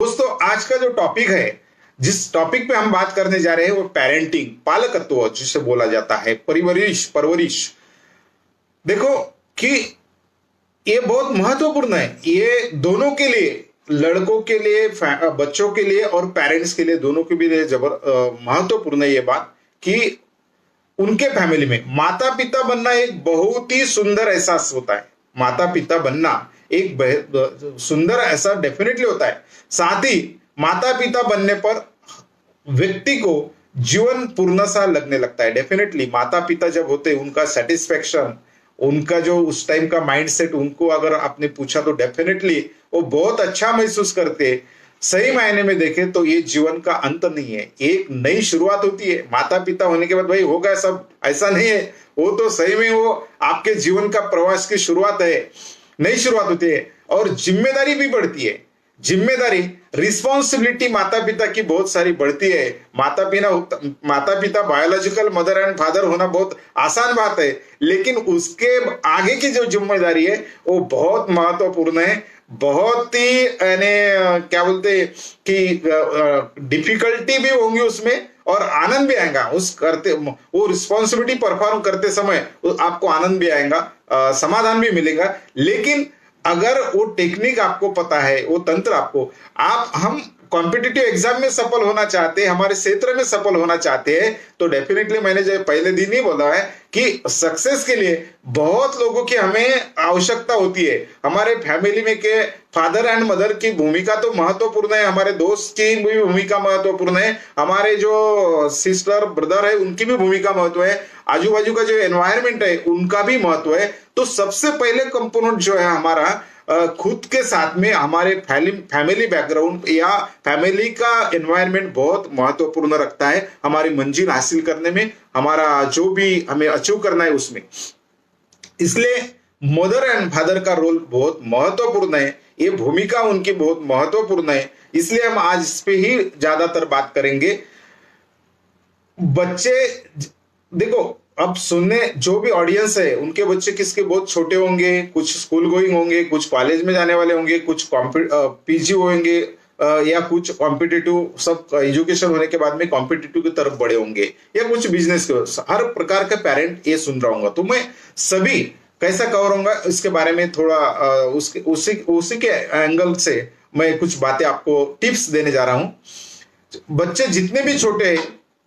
दोस्तों, आज का जो टॉपिक है, जिस टॉपिक पे हम बात करने जा रहे हैं वो पेरेंटिंग, पालकत्व जिसे बोला जाता है, परवरिश परवरिश। देखो कि ये बहुत महत्वपूर्ण है, ये दोनों के लिए, लड़कों के लिए, बच्चों के लिए और पेरेंट्स के लिए, दोनों के लिए महत्वपूर्ण है ये बात कि उनके फैमिली में माता पिता बनना एक बहुत ही सुंदर एहसास होता है। माता पिता बनना एक सुंदर ऐसा डेफिनेटली होता है। साथ ही माता पिता बनने पर व्यक्ति को जीवन पूर्ण सा लगने लगता है। डेफिनेटली माता पिता जब होते हैं, उनका सेटिस्फेक्शन, उनका जो उस टाइम का माइंडसेट, उनको अगर आपने पूछा तो डेफिनेटली वो बहुत अच्छा महसूस करते हैं। सही मायने में देखें तो ये जीवन का अंत नहीं है, एक नई शुरुआत होती है। माता पिता होने के बाद भाई हो गया सब, ऐसा नहीं है। वो तो सही में वो आपके जीवन का प्रवास की शुरुआत है, नई शुरुआत होती है। और जिम्मेदारी भी बढ़ती है, जिम्मेदारी, रिस्पॉन्सिबिलिटी माता पिता की बहुत सारी बढ़ती है। माता पिता बायोलॉजिकल मदर एंड फादर होना बहुत आसान बात है, लेकिन उसके आगे की जो जिम्मेदारी है वो बहुत महत्वपूर्ण है। बहुत ही यानी क्या बोलते कि डिफिकल्टी भी होंगी उसमें और आनंद भी आएगा उस करते, वो रिस्पॉन्सिबिलिटी परफॉर्म करते समय आपको आनंद भी आएगा, समाधान भी मिलेगा। लेकिन अगर वो टेक्निक आपको पता है, वो तंत्र आपको, हम कॉम्पिटिटिव एग्जाम में सफल होना चाहते हैं, हमारे क्षेत्र में सफल होना चाहते हैं, तो डेफिनेटली मैंने जो पहले दिन ही बोला है कि सक्सेस के लिए बहुत लोगों की हमें आवश्यकता होती है। हमारे फैमिली में के फादर एंड मदर की भूमिका तो महत्वपूर्ण है, हमारे दोस्त की भी भूमिका महत्वपूर्ण है, हमारे जो सिस्टर ब्रदर है उनकी भी भूमिका महत्व है, आजू बाजू का जो एनवायरमेंट है उनका भी महत्व है। तो सबसे पहले कंपोनेंट जो है हमारा खुद के साथ में हमारे फैमिली बैकग्राउंड या फैमिली का एनवायरनमेंट बहुत महत्वपूर्ण रखता है हमारी मंजिल हासिल करने में, हमारा जो भी हमें अचीव करना है उसमें। इसलिए मदर एंड फादर का रोल बहुत महत्वपूर्ण है, ये भूमिका उनकी बहुत महत्वपूर्ण है। इसलिए हम आज इस पे ही ज्यादातर बात करेंगे। बच्चे, देखो अब सुनने जो भी ऑडियंस है उनके बच्चे किसके बहुत छोटे होंगे, कुछ स्कूल गोइंग होंगे, कुछ कॉलेज में जाने वाले होंगे, कुछ पीजी होंगे, या कुछ कॉम्पिटिटिव, सब एजुकेशन होने के बाद में कॉम्पिटिटिव की तरफ बढ़े होंगे, या कुछ बिजनेस के, हर प्रकार का पेरेंट ये सुन रहा होगा। तो मैं सभी कैसा कवर होगा इसके बारे में थोड़ा उसी के एंगल से मैं कुछ बातें आपको टिप्स देने जा रहा हूं। बच्चे जितने भी छोटे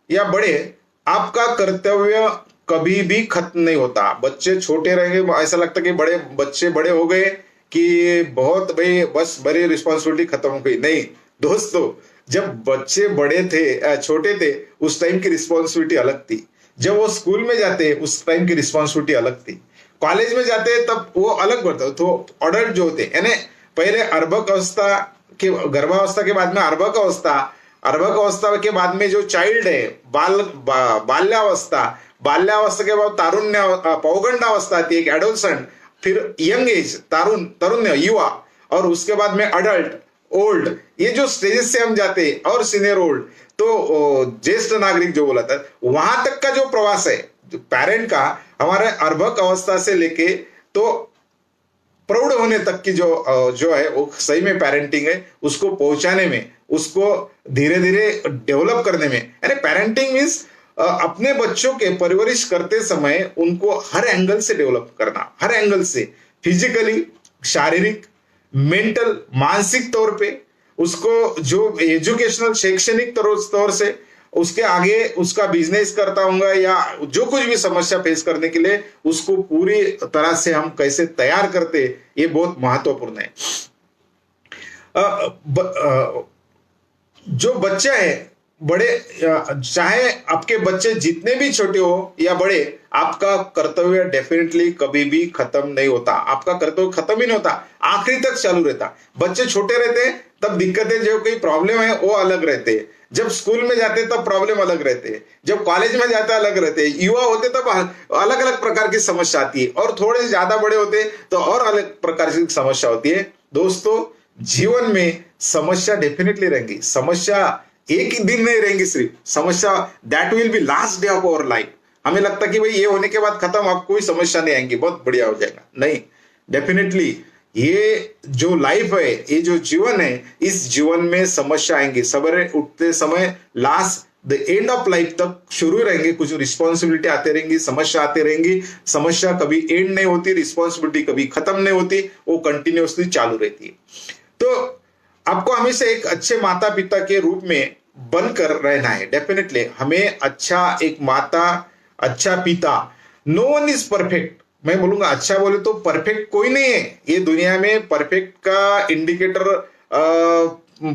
या बड़े, आपका कर्तव्य कभी भी खत्म नहीं होता। बच्चे छोटे रहेंगे, ऐसा लगता कि बच्चे बड़े हो गए कि बहुत भाई बस बड़ी रिस्पॉन्सिबिलिटी खत्म हो गई। नहीं दोस्तों, जब बच्चे बड़े थे, छोटे थे, उस टाइम की रिस्पॉन्सिबिलिटी अलग थी। जब वो स्कूल में जाते उस टाइम की रिस्पॉन्सिबिलिटी अलग थी। कॉलेज में जाते तब वो अलग बढ़ता। तो अडल्ट जो होते यानी पहले अर्भक अवस्था के, गर्भावस्था के बाद में अर्भक अवस्था के बाद में जो चाइल्ड है, बाल्यावस्था के बाद पौगंडावस्था आती है, एक एडोलसेंट, फिर यंग एज, तरुण्य, युवा, और उसके बाद में अडल्ट, ओल्ड, ये जो स्टेजेस से हम जाते हैं, और सीनियर ओल्ड, तो ज्येष्ठ नागरिक जो बोला था, वहां तक का जो प्रवास है पेरेंट का, हमारे अर्भक अवस्था से लेके तो प्रौढ़ होने तक की जो है वो सही में पेरेंटिंग है, उसको पहुंचाने में, उसको धीरे धीरे डेवलप करने में। यानी पेरेंटिंग मीन्स अपने बच्चों के परवरिश करते समय उनको हर एंगल से डेवलप करना, हर एंगल से, फिजिकली, शारीरिक, मेंटल, मानसिक तौर पे, उसको जो एजुकेशनल, शैक्षणिक तौर से, उसके आगे उसका बिजनेस करता होगा या जो कुछ भी समस्या फेस करने के लिए उसको पूरी तरह से हम कैसे तैयार करते, ये बहुत महत्वपूर्ण है। जो बच्चा है, बड़े, चाहे आपके बच्चे जितने भी छोटे हो या बड़े, आपका कर्तव्य डेफिनेटली कभी भी खत्म नहीं होता। आपका कर्तव्य खत्म ही नहीं होता, आखिरी तक चालू रहता। बच्चे छोटे रहते हैं तब दिक्कतें, जो कोई प्रॉब्लम है वो अलग रहते हैं। जब स्कूल में जाते तब प्रॉब्लम अलग रहते हैं, जब कॉलेज में जाते अलग रहते हैं, युवा होते तब अलग अलग प्रकार की समस्या आती है, और थोड़े ज्यादा बड़े होते तो और अलग प्रकार की समस्या होती है। दोस्तों, जीवन में समस्या डेफिनेटली रहेंगी, समस्या एक ही दिन नहीं रहेंगी, सिर्फ समस्या that will be last day of our life. हमें लगता कि भाई ये होने के बाद खत्म, अब कोई समस्या नहीं आएंगी, बहुत बढ़िया हो जाएगा। नहीं, डेफिनेटली ये जो लाइफ है, ये जो जीवन है, इस जीवन में समस्या आएंगी। सवेरे उठते समय last the end of life तक शुरू रहेंगे, कुछ रिस्पॉन्सिबिलिटी आते रहेंगी, समस्या आते रहेंगी। समस्या कभी एंड नहीं होती, रिस्पॉन्सिबिलिटी कभी खत्म नहीं होती, वो कंटिन्यूअसली चालू रहती है। तो आपको हमेशा एक अच्छे माता पिता के रूप में बनकर रहना है। डेफिनेटली हमें अच्छा एक माता, अच्छा पिता, नो वन इज परफेक्ट। मैं बोलूंगा अच्छा बोले तो परफेक्ट कोई नहीं है ये दुनिया में। परफेक्ट का इंडिकेटर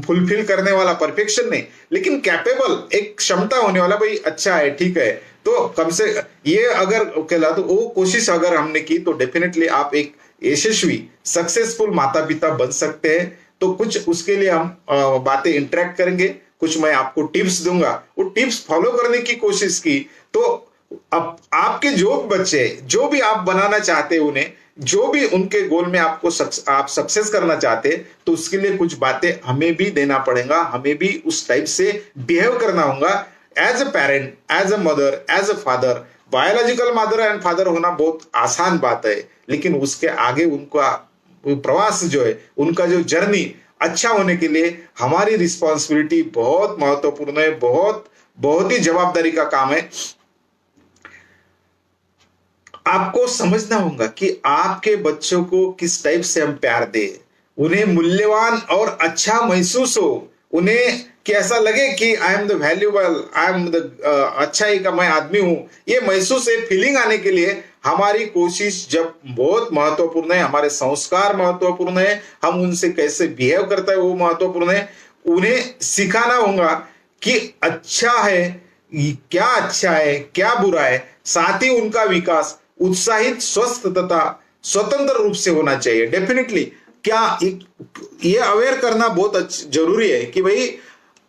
फुलफिल करने वाला परफेक्शन नहीं, लेकिन कैपेबल, एक क्षमता होने वाला, भाई अच्छा है, ठीक है, तो कम से ये अगर कहला तो वो कोशिश अगर हमने की तो डेफिनेटली आप एक यशस्वी सक्सेसफुल माता पिता बन सकते हैं। तो कुछ उसके लिए हम बातें इंटरेक्ट करेंगे, कुछ मैं आपको टिप्स दूंगा, वो टिप्स फॉलो करने की कोशिश की तो अब आपके जो बच्चे, जो भी आप बनाना चाहते हैं उन्हें, जो भी उनके गोल में आपको आप सक्सेस करना चाहते हैं, तो उसके लिए कुछ बातें हमें भी देना पड़ेगा, हमें भी उस टाइप से बिहेव करना होगा as a parent, as a mother, as a father. Biological mother and father होना बहुत आसान बात है, लेकिन उसके आगे उनका प्रवास जो है, उनका जो जर्नी अच्छा होने के लिए हमारी रिस्पॉन्सिबिलिटी बहुत महत्वपूर्ण है, बहुत बहुत ही जवाबदारी का काम है। आपको समझना होगा कि आपके बच्चों को किस टाइप से हम प्यार दें, उन्हें मूल्यवान और अच्छा महसूस हो, उन्हें कि ऐसा लगे कि I am the valuable, I am the अच्छा ही का मैं आदमी हूं, ये महसूस है, फीलिंग आने के लिए हमारी कोशिश जब बहुत महत्वपूर्ण है, हमारे संस्कार महत्वपूर्ण है, हम उनसे कैसे बिहेव करता है वो महत्वपूर्ण है। उन्हें सिखाना होगा कि अच्छा है क्या, अच्छा है क्या बुरा है, साथ ही उनका विकास उत्साहित, स्वस्थ तथा स्वतंत्र रूप से होना चाहिए। डेफिनेटली क्या ये अवेयर करना बहुत जरूरी है कि भाई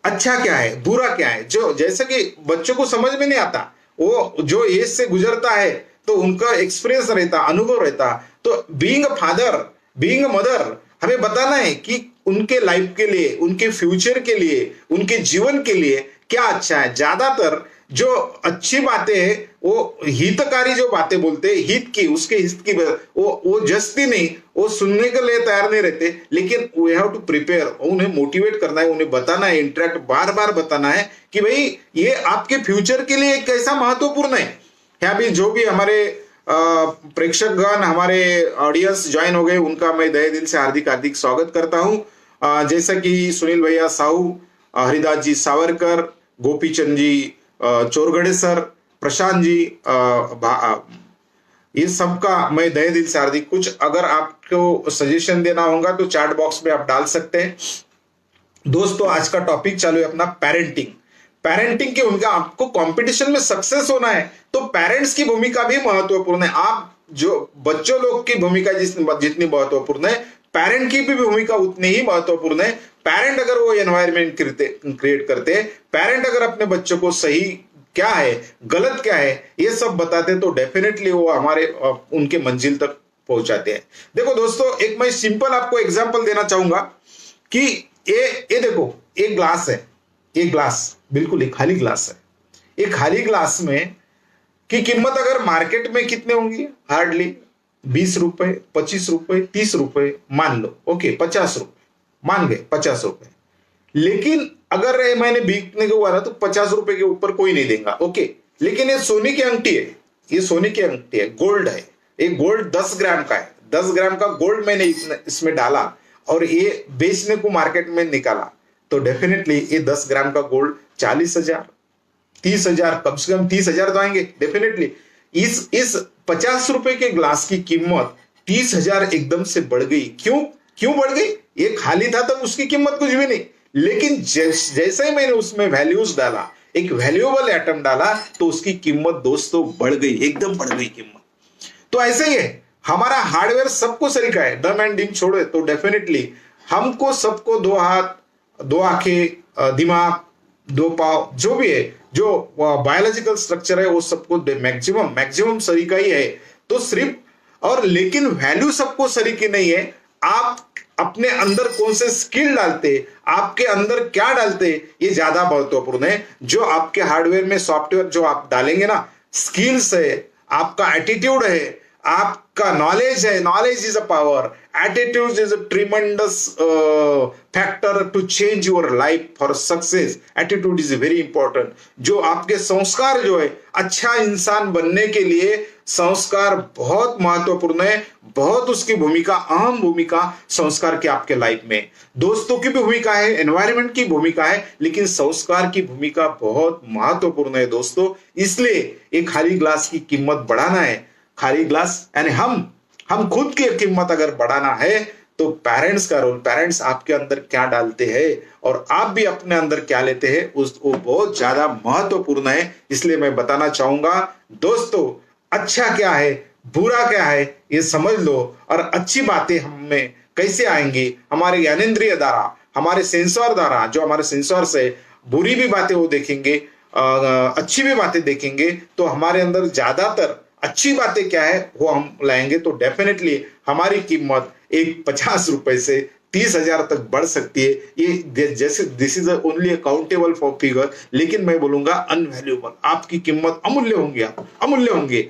अच्छा क्या है, बुरा क्या है। जो जैसे कि बच्चों को समझ में नहीं आता, वो जो एज से गुजरता है तो उनका एक्सपीरियंस रहता, अनुभव रहता। तो being a father, being a mother, हमें बताना है कि उनके लाइफ के लिए, उनके फ्यूचर के लिए, उनके जीवन के लिए क्या अच्छा है। ज्यादातर जो अच्छी बातें हैं वो हितकारी जो बातें बोलते हैं, हित की, उसके हित की, वो जस्ती नहीं, वो सुनने के लिए तैयार नहीं रहते, लेकिन वी हैव टू प्रिपेयर, उन्हें मोटिवेट करना है, उन्हें बताना है, इंटरेक्ट बार बार बताना है कि भाई ये आपके फ्यूचर के लिए कैसा महत्वपूर्ण है। अभी जो भी हमारे प्रेक्षकगण, हमारे ऑडियंस ज्वाइन हो गए, उनका मैं तहे दिल से हार्दिक हार्दिक स्वागत करता हूं। जैसा कि सुनील भैया साहू, हरिदास जी सावरकर, गोपीचंद जी चोरगड़े सर, प्रशांत जी, ये सबका मैं तहे दिल से हार्दिक। कुछ अगर आपको सजेशन देना होगा तो चैट बॉक्स में आप डाल सकते हैं। दोस्तों आज का टॉपिक चालू है अपना पेरेंटिंग। पेरेंटिंग की भूमिका, आपको कंपटीशन में सक्सेस होना है तो पेरेंट्स की भूमिका भी महत्वपूर्ण है। आप जो बच्चों लोग की भूमिका जितनी महत्वपूर्ण है, पेरेंट की भी भूमिका उतनी ही महत्वपूर्ण है। पेरेंट अगर वो एनवायरमेंट क्रिएट करते हैं, पेरेंट अगर अपने बच्चों को सही क्या है, गलत क्या है, ये सब बताते तो डेफिनेटली वो हमारे उनके मंजिल तक पहुंचाते हैं। देखो दोस्तों, एक मैं सिंपल आपको एग्जांपल देना चाहूंगा कि ये देखो, एक ग्लास है, एक ग्लास बिल्कुल एक खाली ग्लास है। एक खाली ग्लास में की कीमत अगर मार्केट में कितने होंगी, हार्डली 20 रुपए, 25 रुपए, 30 रुपए, मान लो, ओके 50 रुपए मान गए, 50 रुपए। लेकिन अगर मैंने बिकने को हुआ ना तो 50 रुपए के ऊपर कोई नहीं देगा, ओके। लेकिन ये सोने की अंगठी है, ये सोने की अंगठी है, गोल्ड है, एक गोल्ड 10 ग्राम का है, 10 ग्राम का गोल्ड मैंने इसमें डाला और ये बेचने को मार्केट में निकाला, तो डेफिनेटली ये 10 ग्राम का गोल्ड 40,000, 30,000, कम से कम 30,000 तो आएंगे डेफिनेटली। इस 50 रुपए के ग्लास की कीमत 30,000 एकदम से बढ़ गई। क्यों बढ़ गई? ये खाली था तब उसकी कीमत कुछ भी नहीं, लेकिन जैसे ही मैंने उसमें वैल्यूज डाला, एक वैल्यूएबल एटम डाला, तो उसकी कीमत दोस्तों बढ़ गई, एकदम बढ़ गई कीमत। तो ऐसे ही है, हमारा हार्डवेयर सबको सरीका है, डम एंड डिम छोड़े तो डेफिनेटली हमको सबको 2 हाथ, 2 आंखें, दिमाग, 2 पाव, जो भी है, जो बायोलॉजिकल स्ट्रक्चर है, वो सबको मैक्सिमम सरीका ही है। तो सिर्फ और लेकिन वैल्यू सबको सरीकी नहीं है। आप अपने अंदर कौन से स्किल डालते, आपके अंदर क्या डालते, ये ज्यादा महत्वपूर्ण है। जो आपके हार्डवेयर में, सॉफ्टवेयर जो आप डालेंगे ना, स्किल्स है, आपका एटीट्यूड है, आप आपका नॉलेज है, knowledge is a power, attitude is a tremendous factor to change your life for success. Attitude is very important. जो आपके संस्कार जो है, अच्छा इंसान बनने के लिए संस्कार बहुत महत्वपूर्ण है, बहुत उसकी भूमिका, अहम भूमिका संस्कार की आपके लाइफ में। दोस्तों की भी भूमिका है, एनवायरनमेंट की भूमिका है, लेकिन संस्कार की भूमिका बहुत महत्वपूर्ण है दोस्तों। इसलिए एक खाली ग्लास की कीमत बढ़ाना है, खाली ग्लास यानी हम खुद की कीमत अगर बढ़ाना है तो पेरेंट्स का रोल, पेरेंट्स आपके अंदर क्या डालते हैं और आप भी अपने अंदर क्या लेते हैं, वो बहुत ज्यादा महत्वपूर्ण है। इसलिए मैं बताना चाहूंगा दोस्तों, अच्छा क्या है, बुरा क्या है, ये समझ लो। और अच्छी बातें हमें कैसे आएंगी, हमारे ज्ञानेंद्रिय द्वारा, हमारे सेंसर द्वारा, जो हमारे सेंसर से बुरी भी बातें वो देखेंगे, अच्छी भी बातें देखेंगे, तो हमारे अंदर ज्यादातर अच्छी बातें क्या है वो हम लाएंगे, तो डेफिनेटली हमारी कीमत एक 50 रुपए से 30,000 तक बढ़ सकती है। ये जैसे this is only accountable for figure, लेकिन मैं बोलूंगा अनवैल्यूएबल। आपकी कीमत अमूल्य होंगे, आप अमूल्य होंगे।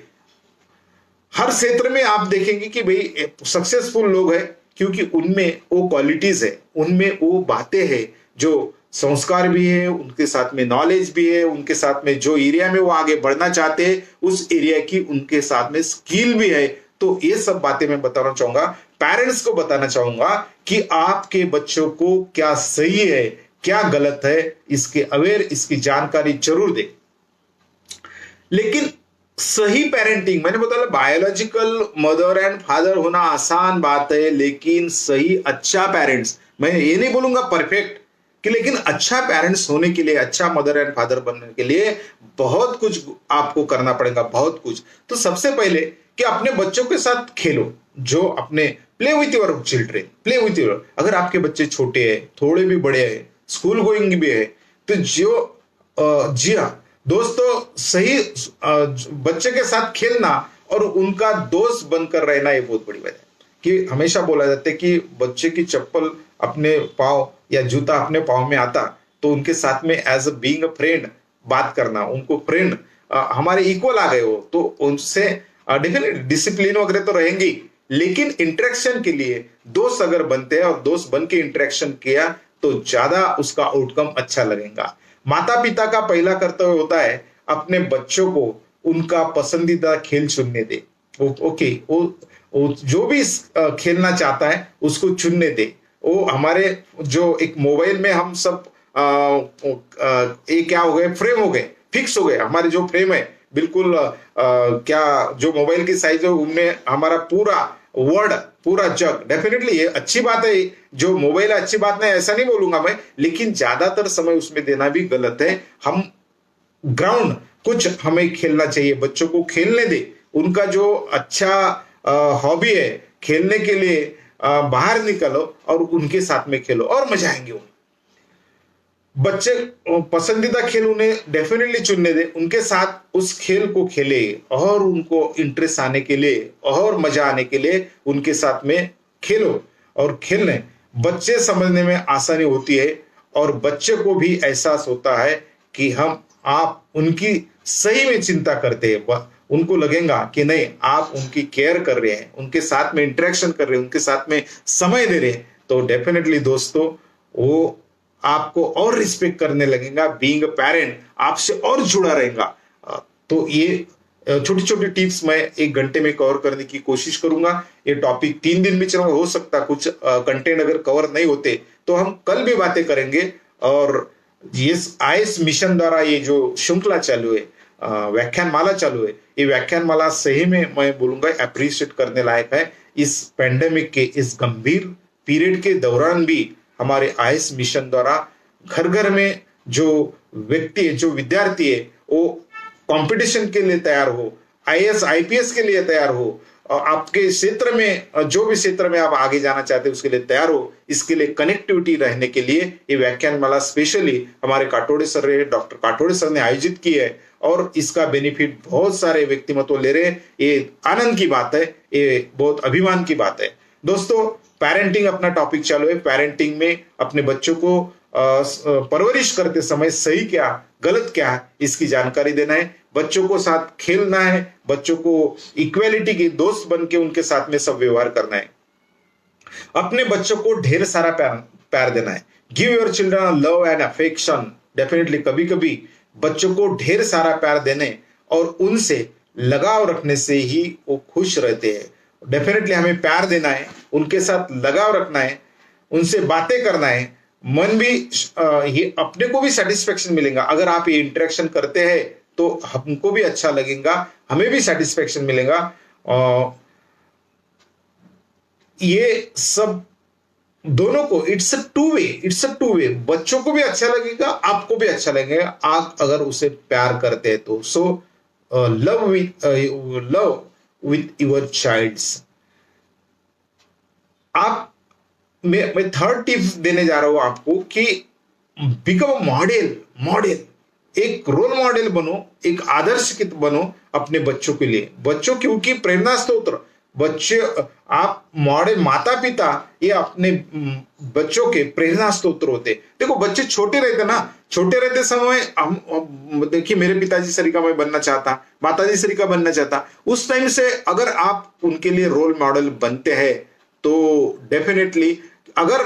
हर क्षेत्र में आप देखेंगे कि भाई सक्सेसफुल लोग हैं, क्योंकि उनमें वो क्वालिटीज है, उनमें वो बातें हैं, जो संस्कार भी है, उनके साथ में नॉलेज भी है, उनके साथ में जो एरिया में वो आगे बढ़ना चाहते हैं उस एरिया की उनके साथ में स्किल भी है। तो ये सब बातें मैं बताना चाहूंगा, पेरेंट्स को बताना चाहूंगा कि आपके बच्चों को क्या सही है, क्या गलत है, इसके अवेयर, इसकी जानकारी जरूर दें। लेकिन सही पेरेंटिंग, मैंने बताया बायोलॉजिकल मदर एंड फादर होना आसान बात है, लेकिन सही अच्छा पेरेंट्स, मैं ये नहीं बोलूंगा परफेक्ट, कि लेकिन अच्छा पेरेंट्स होने के लिए, अच्छा मदर एंड फादर बनने के लिए बहुत कुछ आपको करना पड़ेगा, बहुत कुछ। तो सबसे पहले कि अपने बच्चों के साथ खेलो, जो अपने play with your children, play with your, अगर आपके बच्चे छोटे हैं, थोड़े भी बड़े हैं, स्कूल गोइंग भी है, तो जी हाँ दोस्तों, सही बच्चे के साथ खेलना और उनका दोस्त बनकर रहना, ये बहुत बड़ी बात है। कि हमेशा बोला जाता है कि बच्चे की चप्पल अपने पाँव या जूता अपने पाँव में आता, तो उनके साथ में as a being a friend बात करना, उनको फ्रेंड हमारे इक्वल आ गए हो, तो उनसे डेफिनेटली डिसिप्लिन वगैरह तो रहेंगी, लेकिन इंटरेक्शन के लिए दोस्त अगर बनते हैं और दोस्त बन के इंटरेक्शन किया तो ज्यादा उसका आउटकम अच्छा लगेगा। माता पिता का पहला कर्तव्य होता है अपने बच्चों को उनका पसंदीदा खेल चुनने दे। ओके, वो जो भी खेलना चाहता है उसको चुनने दे। वो हमारे जो एक मोबाइल में हम सब एक क्या हो गए, फ्रेम हो गए, फिक्स हो गए, हमारे जो फ्रेम है बिल्कुल क्या जो मोबाइल की साइज है उनमें हमारा पूरा वर्ड, पूरा जग, डेफिनेटली ये अच्छी बात है, जो मोबाइल अच्छी बात नहीं ऐसा नहीं बोलूंगा मैं, लेकिन ज्यादातर समय उसमें देना भी गलत है। हम ग्राउंड कुछ हमें खेलना चाहिए, बच्चों को खेलने दे, उनका जो अच्छा हॉबी है खेलने के लिए बाहर निकलो और उनके साथ में खेलो और मजा आएंगे। बच्चे पसंदीदा खेल उन्हें डेफिनेटली चुनने दे, उनके साथ उस खेल को खेले और उनको इंटरेस्ट आने के लिए और मजा आने के लिए उनके साथ में खेलो। और खेलने बच्चे समझने में आसानी होती है और बच्चे को भी एहसास होता है कि आप उनकी सही में चिंता करते हैं, उनको लगेगा कि नहीं आप उनकी केयर कर रहे हैं, उनके साथ में इंटरेक्शन कर रहे हैं, उनके साथ में समय दे रहे हैं, तो डेफिनेटली दोस्तों वो आपको और रिस्पेक्ट करने लगेगा, बीइंग अ पेरेंट आपसे और जुड़ा रहेगा। तो ये छोटी छोटी टिप्स मैं 1 घंटे में कवर करने की कोशिश करूंगा। ये टॉपिक 3 दिन में चलेगा, हो सकता कुछ कंटेंट अगर कवर नहीं होते तो हम कल भी बातें करेंगे। और ये आईएएस मिशन द्वारा ये जो श्रृंखला चालू है, व्याख्यान माला चालू है, ये व्याख्यान माला सही में मैं बोलूंगा अप्रिशिएट करने लायक है। इस पेंडेमिक के इस गंभीर पीरियड के दौरान भी हमारे आईएएस मिशन द्वारा घर घर में जो व्यक्ति है, जो विद्यार्थी है, वो कंपटीशन के लिए तैयार हो, आईएएस आईपीएस के लिए तैयार हो, आपके क्षेत्र में जो भी क्षेत्र में आप आगे जाना चाहते हैं उसके लिए तैयार हो, इसके लिए कनेक्टिविटी रहने के लिए ये व्याख्यान माला स्पेशली हमारे काटोड़े सर, डॉक्टर काटोड़े सर ने आयोजित की है और इसका बेनिफिट बहुत सारे व्यक्तिमत्व ले रहे हैं। ये आनंद की बात है, ये बहुत अभिमान की बात है। दोस्तों पेरेंटिंग अपना टॉपिक चालू है, पेरेंटिंग में अपने बच्चों को परवरिश करते समय सही क्या गलत क्या है इसकी जानकारी देना है। बच्चों को साथ खेलना है, बच्चों को इक्वेलिटी के दोस्त बन के उनके साथ में सब व्यवहार करना है। अपने बच्चों को ढेर सारा प्यार प्यार देना है। Give your children love and affection. Definitely कभी कभी बच्चों को ढेर सारा प्यार देने और उनसे लगाव रखने से ही वो खुश रहते हैं। डेफिनेटली हमें प्यार देना है, उनके साथ लगाव रखना है, उनसे बातें करना है। मन भी ये अपने को भी सेटिस्फेक्शन मिलेगा। अगर आप ये इंटरेक्शन करते हैं तो हमको भी अच्छा लगेगा, हमें भी सेटिस्फेक्शन मिलेगा। ये सब दोनों को इट्स अ टू वे। बच्चों को भी अच्छा लगेगा, आपको भी अच्छा लगेगा, आप अगर उसे प्यार करते हैं तो। So love with your childs. आप मैं थर्ड टिप्स देने जा रहा हूं आपको कि बिकम मॉडल। एक रोल मॉडल बनो, एक आदर्श बनो अपने बच्चों के लिए। बच्चों क्योंकि प्रेरणा स्रोत बच्चे, आप मॉडल माता पिता ये अपने बच्चों के प्रेरणा स्रोत होते। देखो बच्चे छोटे रहते ना, छोटे रहते समय हम देखिए मेरे पिताजी सरिका मैं बनना चाहता, माताजी सरिका बनना चाहता। उस टाइम से अगर आप उनके लिए रोल मॉडल बनते हैं तो डेफिनेटली अगर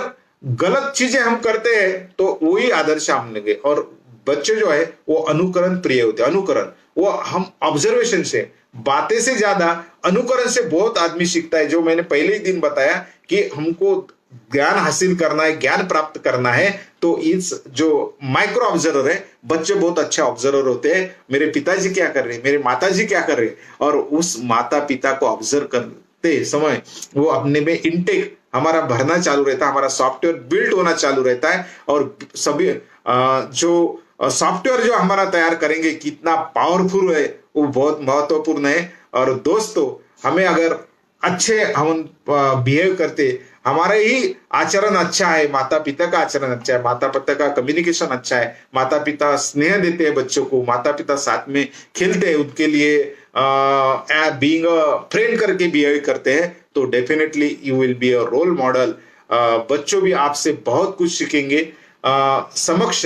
गलत चीजें हम करते हैं तो वही आदर्श हम लेंगे। और बच्चे जो है वो अनुकरण प्रिय होते हैं। अनुकरण वो हम ऑब्जर्वेशन से, बातें से ज्यादा अनुकरण से बहुत आदमी सीखता है। जो मैंने पहले ही दिन बताया कि हमको ज्ञान हासिल करना है, ज्ञान प्राप्त करना है तो इस जो माइक्रो ऑब्जर्वर है, बच्चे बहुत अच्छे ऑब्जर्वर होते हैं। मेरे पिताजी क्या कर रहे हैं, मेरे माताजी क्या कर रहे हैं, और उस माता पिता को ऑब्जर्व करते समय वो अपने में इनटेक हमारा भरना चालू रहता है, हमारा सॉफ्टवेयर बिल्ड होना चालू रहता है। और सभी जो सॉफ्टवेयर जो हमारा तैयार करेंगे कितना पावरफुल है वो बहुत महत्वपूर्ण है। और दोस्तों हमें अगर अच्छे हम बिहेव करते, हमारा ही आचरण अच्छा है, माता पिता का आचरण अच्छा है, माता पिता का कम्युनिकेशन अच्छा है, माता पिता स्नेह देते हैं बच्चों को, माता पिता साथ में खेलते हैं, उनके लिए बीइंग अ फ्रेंड करके बिहेव करते हैं तो definitely you will be a role model. बच्चों भी आपसे बहुत कुछ सीखेंगे। समक्ष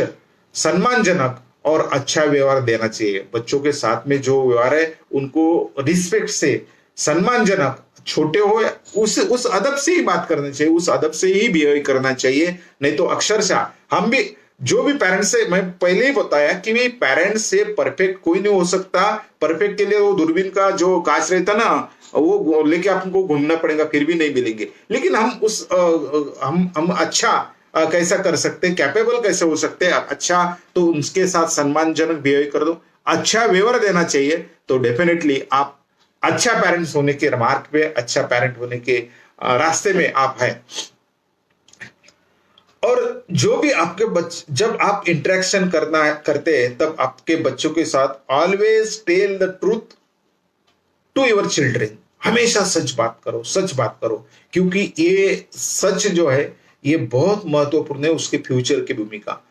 सम्मानजनक और अच्छा व्यवहार देना चाहिए। बच्चों के साथ में जो व्यवहार है उनको रिस्पेक्ट से, सम्मानजनक, छोटे हो उस अदब से ही बात करनी चाहिए, उस अदब से ही बिहेव करना चाहिए। नहीं तो अक्षरशः हम भी जो भी पेरेंट्स से, मैं पहले ही बताया कि भी पेरेंट्स से परफेक्ट कोई नहीं हो सकता। परफेक्ट के लिए वो दूरबीन का जो कांच रहता ना वो लेके आपको घूमना पड़ेगा, फिर भी नहीं मिलेंगे। लेकिन हम उस हम अच्छा कैसा कर सकते हैं, कैपेबल कैसे हो सकते हैं अच्छा, तो उनके साथ सम्मानजनक बिहेव कर दो, अच्छा व्यवहार देना चाहिए तो डेफिनेटली आप अच्छा पेरेंट्स होने के मार्ग पे, अच्छा पेरेंट होने के रास्ते में आप हैं। और जो भी आपके बच्चे, जब आप इंटरेक्शन करते हैं तब आपके बच्चों के साथ always tell the truth to your children. हमेशा सच बात करो, सच बात करो, क्योंकि ये सच जो है ये बहुत महत्वपूर्ण है उसके फ्यूचर की भूमिका।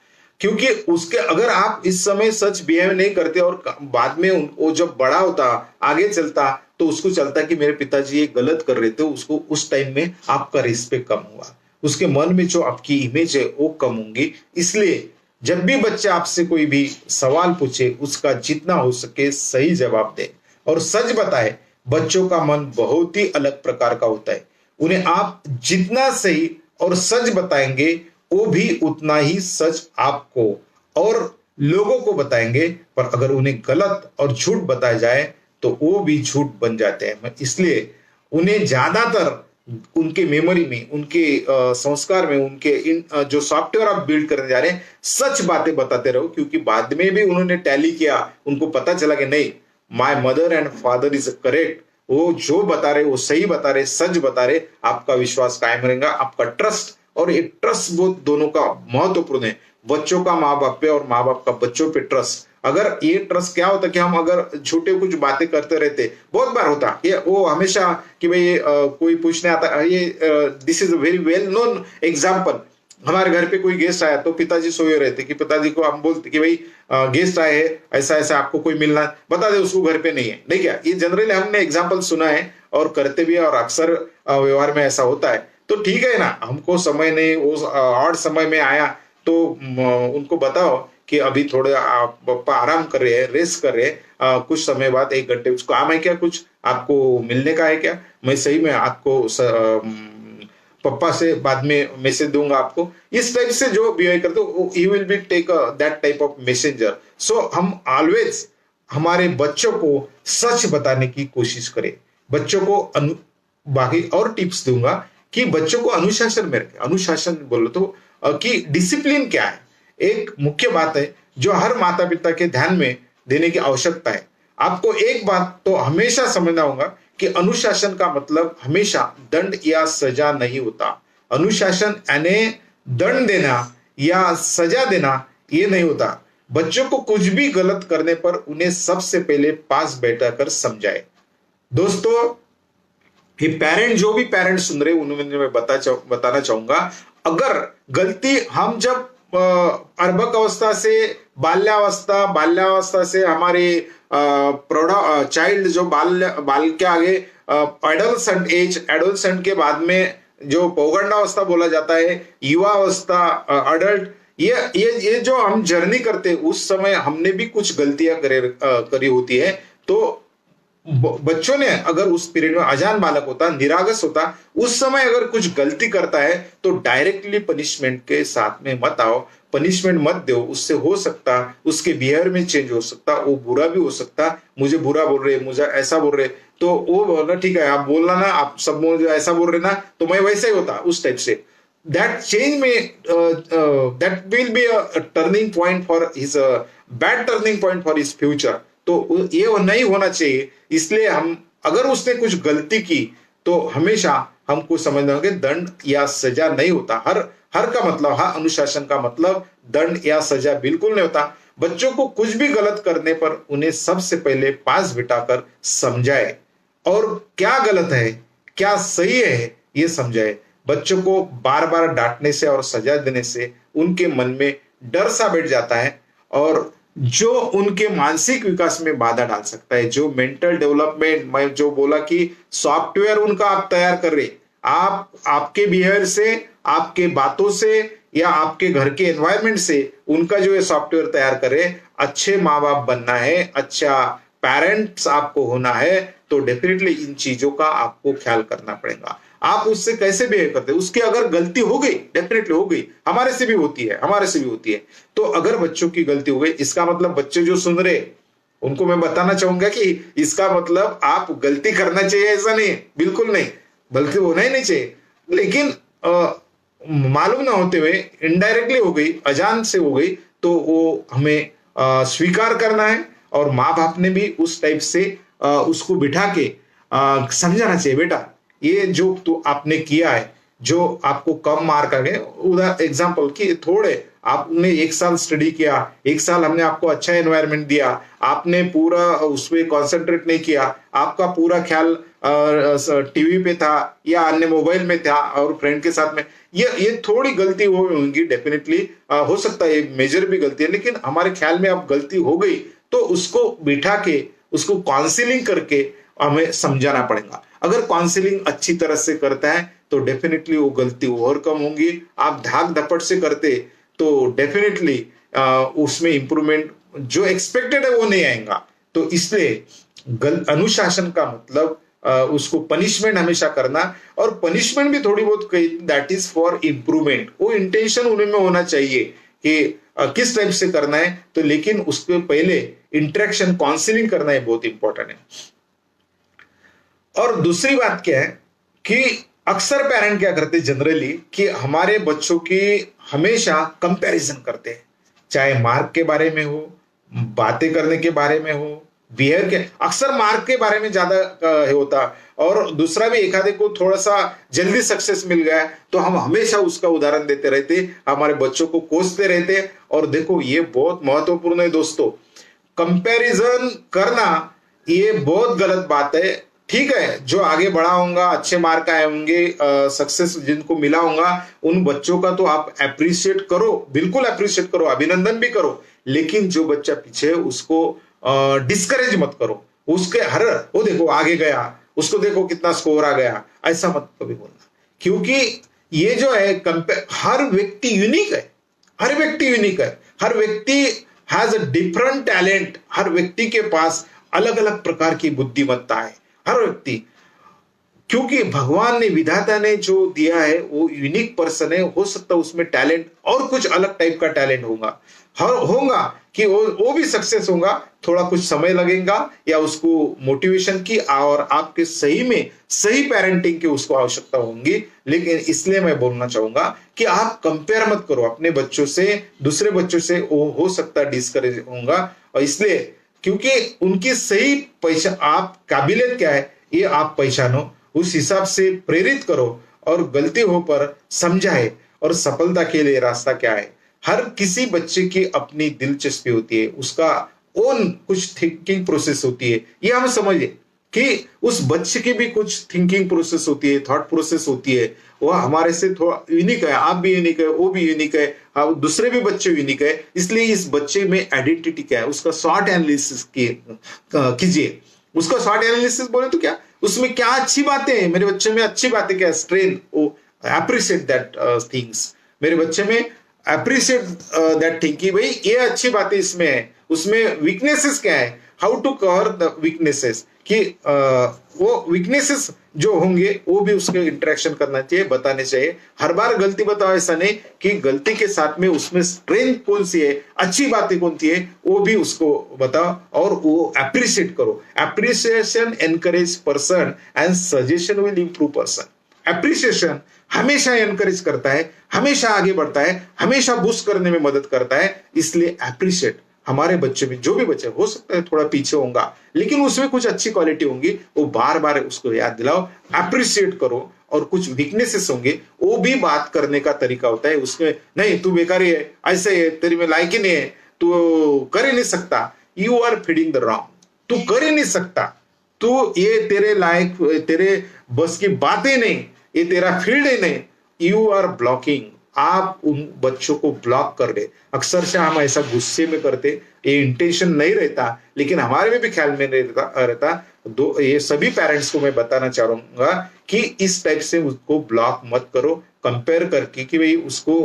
क्योंकि उसके अगर आप इस समय सच बिहेव नहीं करते और बाद में वो जब बड़ा होता आगे चलता तो उसको चलता कि मेरे पिताजी ये गलत कर रहे थे, उसको उस टाइम में आपका रिस्पेक्ट कम हुआ, उसके मन में जो आपकी इमेज है वो कम होंगी। इसलिए जब भी बच्चा आपसे कोई भी सवाल पूछे उसका जितना हो सके सही जवाब दे और सच बताए। बच्चों का मन बहुत ही अलग प्रकार का होता है, उन्हें आप जितना सही और सच बताएंगे वो भी उतना ही सच आपको और लोगों को बताएंगे। पर अगर उन्हें गलत और झूठ बताया जाए तो वो भी झूठ बन जाते हैं। इसलिए उन्हें ज्यादातर उनके मेमोरी में, उनके संस्कार में, उनके इन जो सॉफ्टवेयर आप बिल्ड करने जा रहे हैं सच बातें बताते रहो। क्योंकि बाद में भी उन्होंने टैली किया, उनको पता चला कि नहीं my mother and father is correct, वो जो बता रहे वो सही बता रहे, सच बता रहे, आपका विश्वास कायम रहेगा, आपका ट्रस्ट। और ये ट्रस्ट बहुत दोनों का महत्वपूर्ण है, बच्चों का माँ बाप पे और माँ बाप का बच्चों पे ट्रस्ट। अगर ये ट्रस्ट क्या होता कि हम अगर झूठे कुछ बातें करते रहते, बहुत बार होता ये वो हमेशा कि भाई कोई पूछने आता, ये this is a very well known example. हमारे घर पे कोई गेस्ट आया तो पिताजी सोए रहते कि पिताजी को हम बोलते कि भाई गेस्ट आए हैं, ऐसा ऐसा आपको कोई मिलना, बता दे उसको घर पे नहीं है। नहीं क्या, ये जनरली हमने एग्जाम्पल सुना है और करते भी है और अक्सर व्यवहार में ऐसा होता है। तो ठीक है ना, हमको समय नहीं, वो ऑड समय में आया तो उनको बताओ कि अभी थोड़े आप पप्पा आराम कर रहे हैं, रेस्ट कर रहे हैं, कुछ समय बाद 1 घंटे कुछ काम है क्या, कुछ आपको मिलने का है क्या, मैं सही में आपको पप्पा से बाद में मैसेज दूंगा आपको। इस टाइप से जो बिहेव करते हो, he will be take that type of messenger. So हम ऑलवेज हमारे बच्चों को सच बताने की कोशिश करें। बच्चों को बाकी और टिप्स दूंगा कि बच्चों को अनुशासन में रखें। अनुशासन बोलो तो कि डिसिप्लिन क्या है, एक मुख्य बात है जो हर माता पिता के ध्यान में देने की आवश्यकता है। आपको एक बात तो हमेशा समझना होगा कि अनुशासन का मतलब हमेशा दंड या सजा नहीं होता। अनुशासन यानी दंड देना या सजा देना ये नहीं होता। बच्चों को कुछ भी गलत करने पर उन्हें सबसे पहले पास बैठाकर समझाए। दोस्तों, ये पेरेंट, जो भी पेरेंट सुन रहे उन्हें मैं बताना चाहूंगा, अगर गलती हम जब अर्भक अवस्था से बाल्यावस्था से हमारे प्रौढ़ा चाइल्ड जो बाल के आगे एडोलसेंट के बाद में जो पौगंडावस्था बोला जाता है, युवा अवस्था, अडल्ट, ये जो हम जर्नी करते हैं उस समय हमने भी कुछ गलतियां करी होती है। तो बच्चों ने अगर उस पीरियड में अजान बालक होता, निरागस होता, उस समय अगर कुछ गलती करता है तो डायरेक्टली पनिशमेंट के साथ में मत आओ, पनिशमेंट मत दो। उससे हो सकता उसके बिहेवियर में चेंज हो सकता, वो बुरा भी हो सकता, मुझे बुरा बोल रहे, मुझे ऐसा बोल रहे, तो वो बोलना ठीक है, आप बोलना ना, आप सब मुझे ऐसा बोल रहे ना, तो मैं वैसा ही होता उस टाइप से। दैट चेंज में that will be a turning point for his bad turning point for his future. तो ये नहीं होना चाहिए। इसलिए हम अगर उसने कुछ गलती की तो हमेशा हमको समझना होगा कि दंड या सजा नहीं होता। हर का मतलब, हर अनुशासन का मतलब दंड या सजा बिल्कुल नहीं होता। बच्चों को कुछ भी गलत करने पर उन्हें सबसे पहले पास बिठाकर समझाए और क्या गलत है क्या सही है ये समझाए। बच्चों को बार बार डांटने से और सजा देने से उनके मन में डर सा बैठ जाता है और जो उनके मानसिक विकास में बाधा डाल सकता है। जो मेंटल डेवलपमेंट, मैं जो बोला कि सॉफ्टवेयर उनका आप तैयार कर रहे, आप आपके बिहेवियर से, आपके बातों से या आपके घर के एनवायरनमेंट से उनका जो ये सॉफ्टवेयर तैयार करे। अच्छे माँ बाप बनना है, अच्छा पेरेंट्स आपको होना है, तो डेफिनेटली इन चीजों का आपको ख्याल करना पड़ेगा। आप उससे कैसे बिहेव करते हैं, उसकी अगर गलती हो गई, डेफिनेटली हो गई, हमारे से भी होती है, तो अगर बच्चों की गलती हो गई, इसका मतलब बच्चे जो सुन रहे उनको मैं बताना चाहूंगा कि इसका मतलब आप गलती करना चाहिए ऐसा नहीं, बिल्कुल नहीं, बल्कि होना ही नहीं चाहिए। लेकिन मालूम ना होते हुए इनडायरेक्टली हो गई, अजान से हो गई, तो वो हमें स्वीकार करना है और माँ बाप ने भी उस टाइप से उसको बिठा के समझाना चाहिए, बेटा ये जो तो आपने किया है, जो आपको कम मार्क आ गए, उदाहरण एग्जाम्पल कि थोड़े आपने 1 साल स्टडी किया, 1 साल हमने आपको अच्छा एनवायरनमेंट दिया, आपने पूरा उसमें कॉन्सेंट्रेट नहीं किया, आपका पूरा ख्याल टीवी पे था या अन्य मोबाइल में था और फ्रेंड के साथ में, ये थोड़ी गलती होगी, डेफिनेटली हो सकता है ये मेजर भी गलती है, लेकिन हमारे ख्याल में अब गलती हो गई तो उसको बिठा के उसको काउंसिलिंग करके हमें समझाना पड़ेगा। अगर काउंसलिंग अच्छी तरह से करता है तो डेफिनेटली वो गलती ओवरकम होंगी। आप धाक धपट से करते तो डेफिनेटली उसमें इंप्रूवमेंट जो एक्सपेक्टेड है वो नहीं आएगा। तो इसलिए अनुशासन का मतलब उसको पनिशमेंट हमेशा करना, और पनिशमेंट भी थोड़ी बहुत दैट इज फॉर इंप्रूवमेंट। वो इंटेंशन उनमें होना चाहिए कि किस टाइप से करना है, तो लेकिन उसके पहले इंटरेक्शन काउंसलिंग करना है, बहुत इंपॉर्टेंट है। और दूसरी बात क्या है कि अक्सर पेरेंट क्या करते जनरली कि हमारे बच्चों की हमेशा कंपैरिजन करते हैं, चाहे मार्क के बारे में हो, बातें करने के बारे में हो, बिहेवियर के, अक्सर मार्क के बारे में ज्यादा होता, और दूसरा भी एकाधे को थोड़ा सा जल्दी सक्सेस मिल गया तो हम हमेशा उसका उदाहरण देते रहते, हमारे बच्चों को कोसते रहते। और देखो ये बहुत महत्वपूर्ण है दोस्तों, कंपैरिजन करना ये बहुत गलत बात है। ठीक है, जो आगे बढ़ा होगा, अच्छे मार्क आए होंगे, सक्सेस जिनको मिला होगा, उन बच्चों का तो आप अप्रिशिएट करो, बिल्कुल अप्रिशिएट करो, अभिनंदन भी करो, लेकिन जो बच्चा पीछे है उसको डिस्करेज मत करो। उसके वो देखो आगे गया, उसको देखो कितना स्कोर आ गया, ऐसा मत कभी बोलना, क्योंकि ये जो है हर व्यक्ति यूनिक है, हर व्यक्ति यूनिक है, हर व्यक्ति हैज अ डिफरेंट टैलेंट, हर व्यक्ति के पास अलग अलग प्रकार की बुद्धिमत्ता है, हर व्यक्ति, क्योंकि भगवान ने, विधाता ने जो दिया है वो यूनिक पर्सन है। हो सकता है उसमें टैलेंट और कुछ अलग टाइप का टैलेंट होगा, हर होगा कि वो भी सक्सेस होगा, थोड़ा कुछ समय लगेगा या उसको मोटिवेशन की और आपके सही में सही पेरेंटिंग की उसको आवश्यकता होगी। लेकिन इसलिए मैं बोलना चाहूंगा कि आप कंपेयर मत करो अपने बच्चों से दूसरे बच्चों से, वो हो सकता है डिस्करेज होगा। और इसलिए क्योंकि उनकी सही पहचान, आप काबिलियत क्या है ये आप पहचानो, उस हिसाब से प्रेरित करो और गलती हो पर समझाए, और सफलता के लिए रास्ता क्या है। हर किसी बच्चे की अपनी दिलचस्पी होती है, उसका ओन कुछ थिंकिंग प्रोसेस होती है, ये हम समझे कि उस बच्चे की भी कुछ थिंकिंग प्रोसेस होती है, थॉट प्रोसेस होती है। वो हमारे से थोड़ा यूनिक है, आप भी यूनिक है, वो भी यूनिक है, हाँ दूसरे भी बच्चे यूनिक है। इसलिए इस बच्चे में आइडेंटिटी क्या है उसका शॉर्ट एनालिसिस कीजिए। उसका शॉर्ट एनालिसिस बोले तो क्या, उसमें क्या अच्छी बातें हैं, मेरे बच्चे में अच्छी बातें क्या, स्ट्रेंथ, अप्रिशिएट दैट थिंग्स, मेरे बच्चे में अप्रिशिएट दैट थिंग कि भाई ये अच्छी बातें इसमें है, उसमें वीकनेसेस क्या है, how to cover the weaknesses, कि वो वीकनेसेस जो होंगे वो भी उसके इंटरेक्शन करना चाहिए, बताने चाहिए। हर बार गलती बताओ ऐसा नहीं, कि गलती के साथ में उसमें स्ट्रेंथ कौन सी है, अच्छी बातें कौन सी है वो भी उसको बताओ, और वो अप्रिशिएट करो। Appreciation encourage person and suggestion will improve person. Appreciation हमेशा एनकरेज करता है, हमेशा आगे बढ़ता है, हमेशा बूस्ट करने में मदद करता है। इसलिए अप्रिशिएट, हमारे बच्चे भी, जो भी बच्चे हो सकता है थोड़ा पीछे होगा लेकिन उसमें कुछ अच्छी क्वालिटी होंगी, वो बार बार उसको याद दिलाओ, अप्रिशिएट करो। और कुछ वीकनेसेस होंगे वो भी बात करने का तरीका होता है, उसमें नहीं तू बेकारी है, ऐसे है, तेरी में लायक ही नहीं है, तू कर ही नहीं सकता, you are feeding the wrong, तू कर ही नहीं सकता, तू ये तेरे लायक, तेरे बस की बात ही नहीं, ये तेरा फील्ड ही नहीं, यू आर ब्लॉकिंग। आप उन बच्चों को ब्लॉक कर दे। अक्सर से हम ऐसा गुस्से में करते, ये इंटेंशन नहीं रहता, लेकिन हमारे में भी ख्याल में नहीं रहता। दो ये सभी पेरेंट्स को मैं बताना चाहूंगा कि इस टाइप से उसको ब्लॉक मत करो, कंपेयर करके कि भाई उसको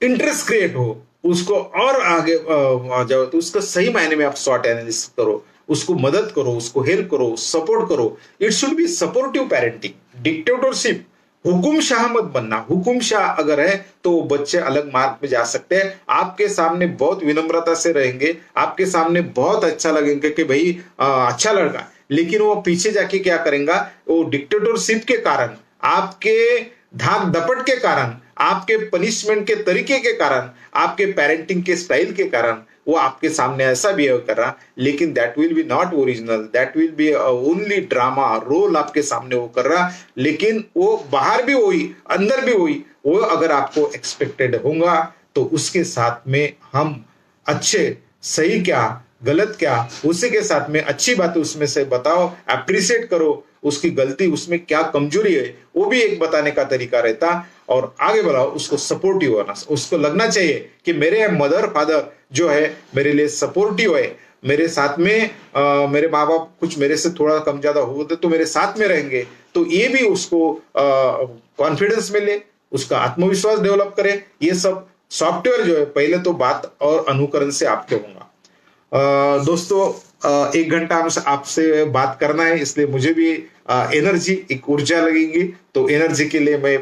इंटरेस्ट क्रिएट हो, उसको और आगे आ जाओ, तो उसका सही मायने में आप शॉर्ट एनालिसिस करो, उसको मदद करो, उसको हेल्प करो, सपोर्ट करो। It should be supportive parenting. Dictatorship, हुकुमशाह मत बनना। हुकुमशाह अगर है तो वो बच्चे अलग मार्ग पे जा सकते हैं, आपके सामने बहुत विनम्रता से रहेंगे, आपके सामने बहुत अच्छा लगेंगे कि भाई अच्छा लड़का, लेकिन वो पीछे जाके क्या करेगा, वो डिक्टेटरशिप के कारण, आपके धाक दपट के कारण, आपके पनिशमेंट के तरीके के कारण, आपके पेरेंटिंग के स्टाइल के कारण वो आपके सामने ऐसा बिहेव कर रहा, लेकिन that will be not original, that will be only drama role आपके सामने वो कर रहा, लेकिन वो बाहर भी वही अंदर भी वही, वो अगर आपको एक्सपेक्टेड होगा तो उसके साथ में हम अच्छे सही क्या गलत क्या, उसी के साथ में अच्छी बातें उसमें से बताओ, अप्रिशिएट करो, उसकी गलती उसमें क्या कमजोरी है वो भी एक बताने का तरीका रहता, और आगे बढ़ाओ, उसको सपोर्टिव होना, उसको लगना चाहिए कि मेरे मदर फादर जो है मेरे लिए सपोर्टिव है, मेरे साथ में मेरे माँ बाप कुछ मेरे से थोड़ा कम ज्यादा हो तो मेरे साथ में रहेंगे, तो ये भी उसको कॉन्फिडेंस मिले, उसका आत्मविश्वास डेवलप करे। ये सब सॉफ्टवेयर जो है पहले तो बात और अनुकरण से आपके होगा। दोस्तों, 1 घंटा हमसे आपसे बात करना है, इसलिए मुझे भी एनर्जी, एक ऊर्जा लगेगी, तो एनर्जी के लिए मैं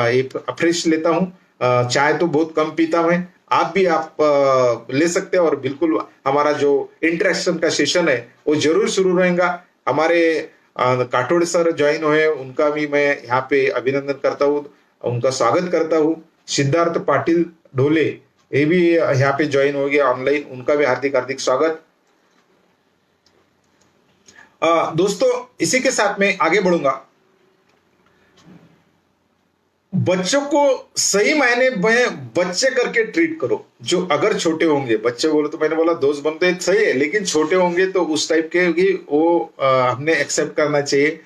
एक फ्रेश लेता हूँ। चाय तो बहुत कम पीता मैं, आप भी आप ले सकते हैं, और बिल्कुल हमारा जो इंटरेक्शन का सेशन है वो जरूर शुरू रहेगा। हमारे काठोड़ सर ज्वाइन हुए, उनका भी मैं यहाँ पे अभिनंदन करता हूँ, उनका स्वागत करता हूँ। सिद्धार्थ पाटिल ढोले ये भी यहाँ पे ज्वाइन हो गया ऑनलाइन, उनका भी हार्दिक हार्दिक स्वागत। दोस्तों, इसी के साथ में आगे बढ़ूंगा। बच्चों को सही मायने में बच्चे करके ट्रीट करो, जो अगर छोटे होंगे, बच्चे बोले तो मैंने बोला दोस्त बनते सही है, लेकिन छोटे होंगे तो उस टाइप के भी वो हमने एक्सेप्ट करना चाहिए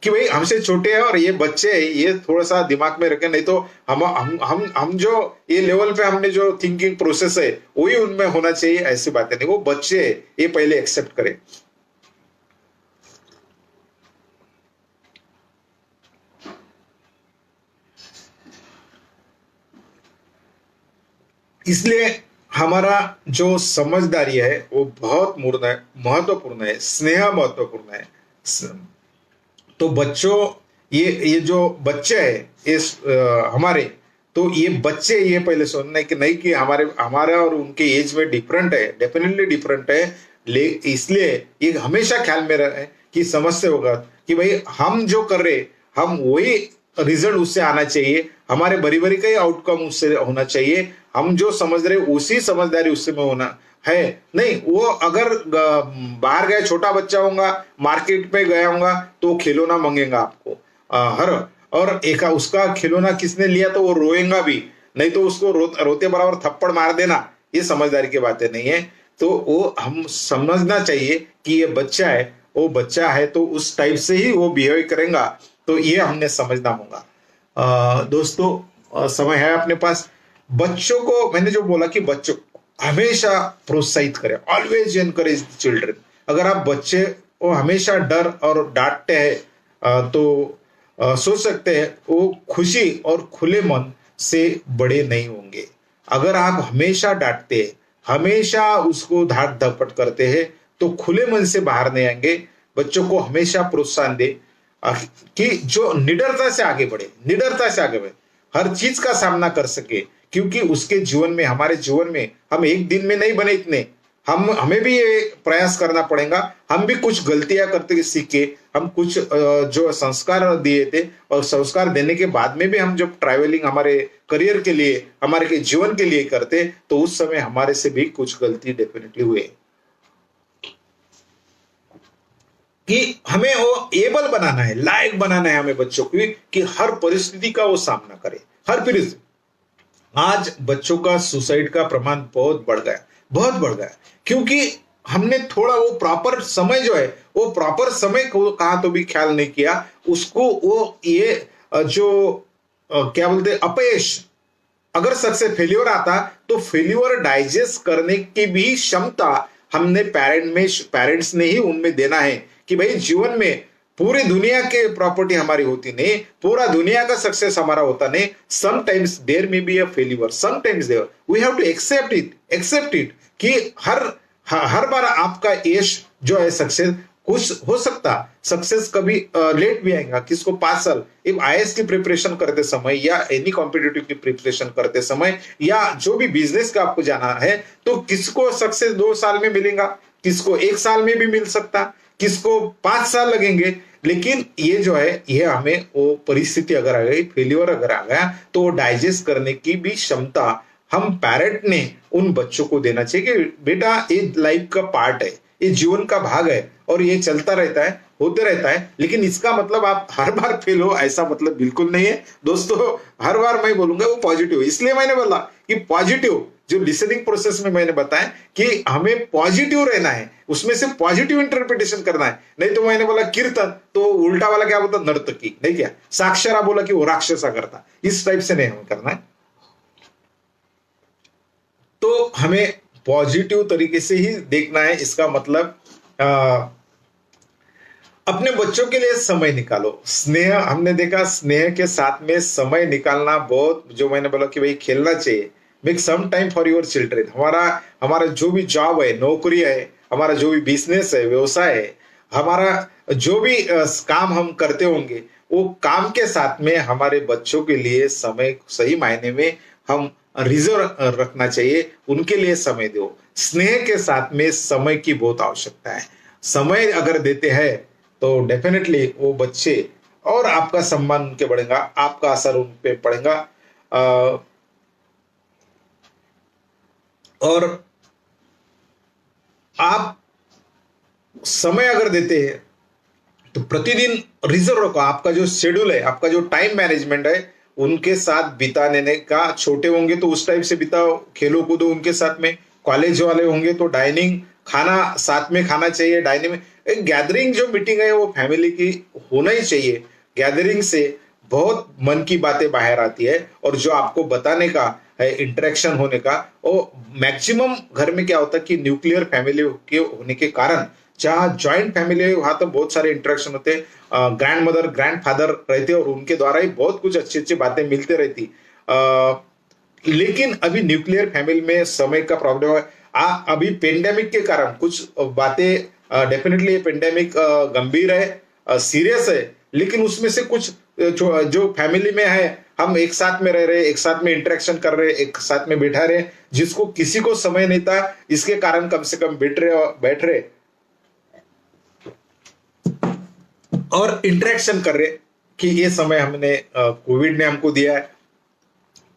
कि भाई हमसे छोटे हैं और ये बच्चे हैं, ये थोड़ा सा दिमाग में रखें, नहीं तो हम जो ये लेवल पे हमने जो थिंकिंग प्रोसेस है वही उनमें होना चाहिए, ऐसी बातें नहीं, वो बच्चे है ये पहले एक्सेप्ट करें। इसलिए हमारा जो समझदारी है वो बहुत महत्वपूर्ण है, स्नेह महत्वपूर्ण है। तो बच्चों, ये जो बच्चे है हमारे, तो ये बच्चे ये पहले सोचना है कि नहीं कि हमारा और उनके एज में डिफरेंट है, डेफिनेटली डिफरेंट है। इसलिए ये हमेशा ख्याल में रहे कि समझते होगा कि भाई हम जो कर रहे, हम वही रिजल्ट उससे आना चाहिए, हमारे बरी बरी का ही आउटकम उससे होना चाहिए, हम जो समझ रहे उसी समझदारी उससे में होना है। नहीं, वो अगर बाहर गया छोटा बच्चा होगा, मार्केट में गया होगा, तो खिलौना मांगेगा आपको हर, और एक उसका खिलौना किसने लिया तो वो रोएगा भी, नहीं तो उसको रोते बराबर थप्पड़ मार देना, ये समझदारी की बातें नहीं है। तो वो हम समझना चाहिए कि ये बच्चा है, वो बच्चा है तो उस टाइप से ही वो बिहेव करेगा, तो ये हमने समझना होगा। दोस्तों, समय है अपने पास। बच्चों को मैंने जो बोला कि बच्चों हमेशा प्रोत्साहित करें, ऑलवेज एनकरेज चिल्ड्रन। अगर आप बच्चे को हमेशा डर और डांटते हैं तो सोच सकते हैं वो खुशी और खुले मन से बड़े नहीं होंगे। अगर आप हमेशा डांटते हैं, हमेशा उसको धाक धपट करते हैं, तो खुले मन से बाहर नहीं आएंगे। बच्चों को हमेशा प्रोत्साहन दे कि जो निडरता से आगे बढ़े, निडरता से आगे बढ़े, हर चीज का सामना कर सके, क्योंकि उसके जीवन में, हमारे जीवन में हम एक दिन में नहीं बने इतने, हमें भी ये प्रयास करना पड़ेगा। हम भी कुछ गलतियां करते सीखे, हम कुछ जो संस्कार दिए थे, और संस्कार देने के बाद में भी हम जब ट्रैवलिंग हमारे करियर के लिए, हमारे के जीवन के लिए करते, तो उस समय हमारे से भी कुछ गलती डेफिनेटली हुए। कि हमें वो एबल बनाना है, लायक बनाना है हमें बच्चों को कि हर परिस्थिति का वो सामना करे, हर परिस्थिति। आज बच्चों का सुसाइड का प्रमाण बहुत बढ़ गया, बहुत बढ़ गया, क्योंकि हमने थोड़ा वो प्रॉपर समय जो है, वो प्रॉपर समय को कहा तो भी ख्याल नहीं किया उसको। वो ये जो क्या बोलते हैं, अपयश, अगर सक्सेस फेल्योर आता तो फेल्योर डाइजेस्ट करने की भी क्षमता हमने पेरेंट्स ने ही उनमें देना है कि भाई जीवन में पूरी दुनिया के प्रॉपर्टी हमारी होती नहीं, पूरा दुनिया का सक्सेस हमारा होता नहीं। Sometimes there may be a failure, sometimes there we have to accept it कि हर बार आपका यश जो है, सक्सेस कुछ हो सकता, सक्सेस कभी लेट भी आएगा। किसको 5 साल आईएएस की प्रिपरेशन करते समय, या एनी कॉम्पिटिटिव की प्रिपरेशन करते समय, या जो भी बिजनेस का आपको जाना है, तो किसको सक्सेस 2 साल में मिलेगा, किसको 1 साल में भी मिल सकता, किसको 5 साल लगेंगे। लेकिन ये जो है, ये हमें वो परिस्थिति अगर आ गई, फेल्यूर अगर आ गया, तो वो डाइजेस्ट करने की भी क्षमता हम पेरेंट ने उन बच्चों को देना चाहिए कि बेटा ये लाइफ का पार्ट है, ये जीवन का भाग है, और ये चलता रहता है, होते रहता है। लेकिन इसका मतलब आप हर बार फेल हो, ऐसा मतलब बिल्कुल नहीं है दोस्तों। हर बार मैं बोलूंगा वो पॉजिटिव, इसलिए मैंने बोला कि पॉजिटिव जो लिसनिंग प्रोसेस में मैंने बताया कि हमें पॉजिटिव रहना है, उसमें से पॉजिटिव इंटरप्रिटेशन करना है। नहीं तो मैंने बोला कीर्तन, तो उल्टा वाला क्या बोलता, नर्तकी, नहीं क्या साक्षरा बोला कि वो राक्षसा करता, इस टाइप से नहीं हमें करना है। तो हमें पॉजिटिव तरीके से ही देखना है। इसका मतलब अपने बच्चों के लिए समय निकालो। स्नेह, हमने देखा स्नेह के साथ में समय निकालना बहुत, जो मैंने बोला कि भाई खेलना चाहिए, make some time for your children. हमारा जो भी जॉब है, नौकरी है, हमारा जो भी बिजनेस है, व्यवसाय है, हमारा जो भी काम हम करते होंगे, वो काम के साथ में हमारे बच्चों के लिए समय सही मायने में हम रिजर्व रखना चाहिए, उनके लिए समय दो। स्नेह के साथ में समय की बहुत आवश्यकता है। समय अगर देते हैं तो डेफिनेटली वो बच्चे, और आपका सम्मान उनके बढ़ेगा, आपका असर उन पे पड़ेगा। और आप समय अगर देते हैं तो प्रतिदिन रिजर्व रखो। आपका जो शेड्यूल है, आपका जो टाइम मैनेजमेंट है, उनके साथ बिताने का, छोटे होंगे तो उस टाइप से बिताओ, खेलो कूदो उनके साथ में। कॉलेज वाले होंगे तो डाइनिंग, खाना साथ में खाना चाहिए। डाइनिंग में एक गैदरिंग जो मीटिंग है वो फैमिली की होना ही चाहिए। गैदरिंग से बहुत मन की बातें बाहर आती है, और जो आपको बताने का है, इंटरेक्शन होने का, वो मैक्सिमम घर में क्या होता है कि न्यूक्लियर फैमिली के होने के कारण, जहाँ ज्वाइंट फैमिली है वहां तो बहुत सारे इंटरेक्शन होते हैं, ग्रैंड मदर ग्रैंड फादर रहते, और उनके द्वारा ही बहुत कुछ अच्छी अच्छी बातें मिलते रहती। लेकिन अभी न्यूक्लियर फैमिली में समय का प्रॉब्लम है। अभी पेंडेमिक के कारण कुछ बातें, डेफिनेटली पेंडेमिक गंभीर है, सीरियस है, लेकिन उसमें से कुछ जो फैमिली में है, हम एक साथ में रह रहे, एक साथ में इंटरेक्शन कर रहे, एक साथ में बैठा रहे, जिसको किसी को समय नहीं था, इसके कारण कम से कम बैठ रहे और इंटरेक्शन कर रहे, कि ये समय हमने कोविड ने हमको दिया है।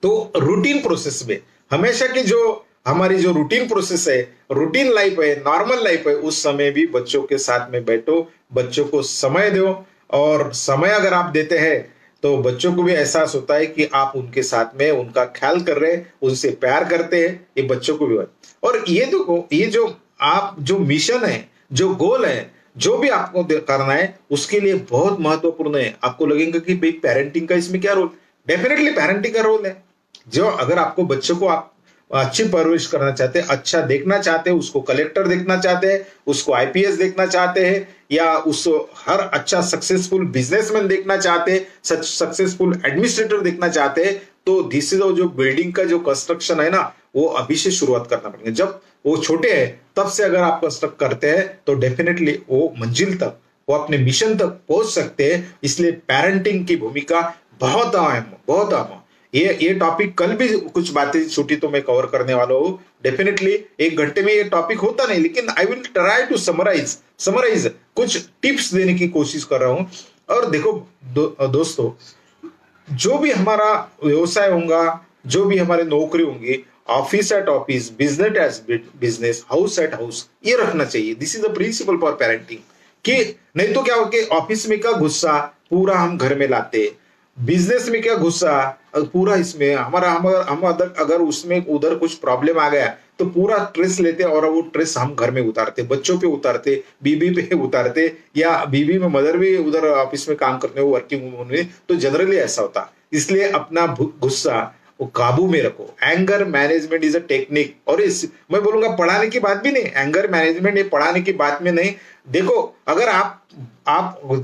तो रूटीन प्रोसेस में हमेशा की जो हमारी जो रूटीन प्रोसेस है, रूटीन लाइफ है, नॉर्मल लाइफ है, उस समय भी बच्चों के साथ में बैठो, बच्चों को समय दो। और समय अगर आप देते हैं तो बच्चों को भी एहसास होता है कि आप उनके साथ में उनका ख्याल कर रहे हैं, उनसे प्यार करते हैं, ये बच्चों को भी और ये जो आप जो मिशन है, जो गोल है, जो भी आपको करना है, उसके लिए बहुत महत्वपूर्ण है। आपको लगेगा कि भाई पेरेंटिंग का इसमें क्या रोल, डेफिनेटली पेरेंटिंग का रोल है। जो अगर आपको बच्चों को आप अच्छी परवरिश करना चाहते हैं, अच्छा देखना चाहते हैं, उसको कलेक्टर देखना चाहते हैं, उसको आईपीएस देखना चाहते हैं, या उसको हर अच्छा सक्सेसफुल बिजनेसमैन देखना चाहते हैं, सक्सेसफुल एडमिनिस्ट्रेटर देखना चाहते हैं, तो दिस इज जो बिल्डिंग का जो कंस्ट्रक्शन है ना, वो अभी से शुरुआत करना पड़ेगा। जब वो छोटे हैं तब से अगर आप कंस्ट्रक्ट करते हैं तो डेफिनेटली वो मंजिल तक, वो अपने मिशन तक पहुंच सकते हैं। इसलिए पेरेंटिंग की भूमिका बहुत अहम, बहुत अहम। ये टॉपिक कल भी कुछ बातें छोटी तो मैं कवर करने वाला हूँ। डेफिनेटली 1 घंटे में ये टॉपिक होता नहीं, लेकिन I will try to summarise कुछ टिप्स देने की कोशिश कर रहा हूं। और देखो दोस्तों, जो भी हमारा व्यवसाय होगा, जो भी हमारी नौकरी होंगी, office at office, business at business, house at house, ये रखना चाहिए। This is the principle for parenting. कि नहीं तो क्या हो कि ऑफिस में का गुस्सा पूरा हम घर में लाते, बिजनेस में क्या गुस्सा पूरा इसमें हमारा हम अगर उसमें उधर कुछ प्रॉब्लम आ गया तो पूरा स्ट्रेस लेते और वो स्ट्रेस हम घर में उतारते, बच्चों पे उतारते, बीबी पे उतारते, या बीबी में मदर भी उधर ऑफिस में काम करते हो, वर्किंग वूमन में, तो जनरली ऐसा होता। इसलिए अपना गुस्सा वो काबू में रखो। Anger management is a technique. और इस मैं बोलूंगा पढ़ाने की बात भी नहीं, एंगर मैनेजमेंट ये पढ़ाने की बात में नहीं। देखो अगर आप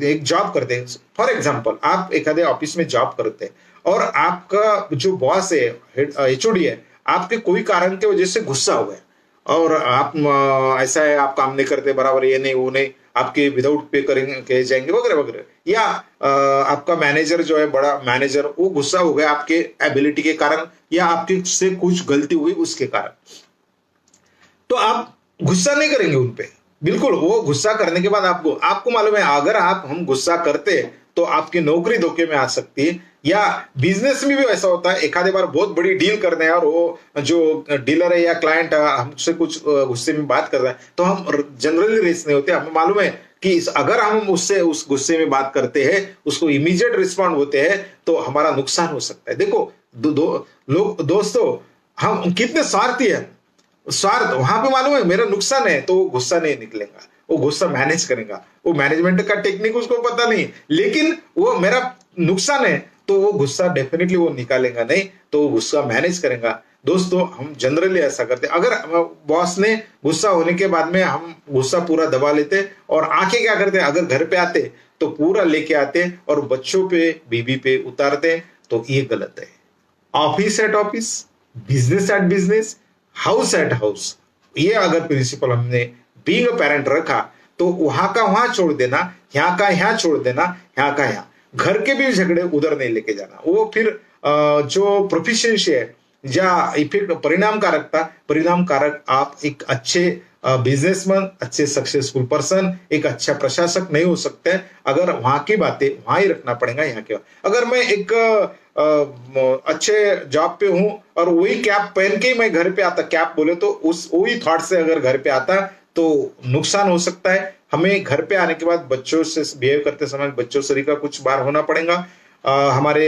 एक जॉब करते हैं, फॉर एग्जांपल आप एक ऑफिस में जॉब करते हैं और आपका जो बॉस है, एचओडी है, आपके कोई कारण की वजह से गुस्सा हो गया और आप ऐसा है, आप काम नहीं करते बराबर, ये नहीं वो नहीं, आपके विदाउट पे करेंगे कहे जाएंगे वगैरह वगैरह, या आपका मैनेजर जो है, बड़ा मैनेजर, वो गुस्सा हो गया आपके एबिलिटी के कारण या आपके से कुछ गलती हुई उसके कारण, तो आप गुस्सा नहीं करेंगे उनपे। बिल्कुल, वो गुस्सा करने के बाद आपको मालूम है अगर हम गुस्सा करते तो आपकी नौकरी धोखे में आ सकती है। या बिजनेस में भी ऐसा होता है, एक आधे बार बहुत बड़ी डील करते हैं और वो जो डीलर है या क्लाइंट हमसे कुछ गुस्से में बात कर रहा है, तो हम जनरली रेस नहीं होते। हमें मालूम है कि अगर हम उससे उस गुस्से में बात करते हैं, उसको इमीडिएट रिस्पॉन्ड होते हैं, तो हमारा नुकसान हो सकता है। देखो दोस्तों, हम कितने स्वार्थी है, स्वार्थ वहां पे मालूम है मेरा नुकसान है, तो वो गुस्सा नहीं निकलेगा, वो गुस्सा मैनेज करेगा। वो मैनेजमेंट का टेक्निक उसको पता नहीं, लेकिन वो मेरा नुकसान है तो वो गुस्सा डेफिनेटली वो निकालेगा नहीं, तो वो गुस्सा मैनेज करेगा। दोस्तों, हम जनरली ऐसा करते, अगर बॉस ने गुस्सा होने के बाद में हम गुस्सा पूरा दबा लेते और आके क्या करते, अगर घर पे आते तो पूरा लेके आते और बच्चों पे, बीबी पे उतारते, तो ये गलत है। Office at office, business at business, house at house, ये अगर प्रिंसिपल हमने बीइंग अ पेरेंट रखा तो वहां का वहां छोड़ देना, यहाँ का यहाँ छोड़ देना, यहाँ का यहाँ, घर के भी झगड़े उधर नहीं लेके जाना। वो फिर जो प्रोफिशिएंसी है या इफेक्ट परिणाम कारक आप एक अच्छे बिजनेसमैन, अच्छे सक्सेसफुल पर्सन, एक अच्छा प्रशासक नहीं हो सकते अगर वहां की बातें वहां ही रखना पड़ेगा। यहाँ के अगर मैं एक अच्छे जॉब पे हूं और वही कैप पहन के ही मैं घर पे आता, कैप बोले तो उस वही थॉट से अगर घर पे आता तो नुकसान हो सकता है। हमें घर पे आने के बाद बच्चों से बिहेव करते समय बच्चों से का कुछ बार होना पड़ेगा, हमारे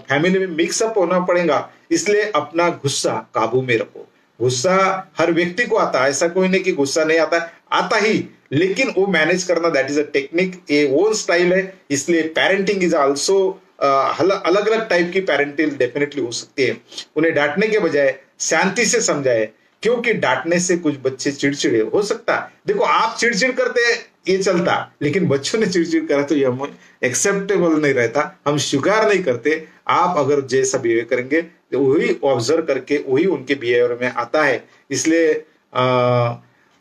फैमिली में मिक्सअप होना पड़ेगा। इसलिए अपना गुस्सा काबू में रखो। गुस्सा हर व्यक्ति को आता है, ऐसा कोई नहीं कि गुस्सा नहीं आता ही, लेकिन वो मैनेज करना दैट इज अ टेक्निक, ये ओन स्टाइल है। इसलिए पेरेंटिंग इज आल्सो अलग अलग टाइप की पेरेंटिंग डेफिनेटली हो सकती है। उन्हें डांटने के बजाय शांति से समझाए, क्योंकि डांटने से कुछ बच्चे चिड़चिड़े हो सकता। देखो आप चिड़चिड़ करते ये चलता, लेकिन बच्चों ने चिड़चिड़ करा तो ये एक्सेप्टेबल नहीं रहता, हम स्वीकार नहीं करते। आप अगर जैसा बिहेव करेंगे तो वही ऑब्जर्व करके वही उनके बिहेवियर में आता है। इसलिए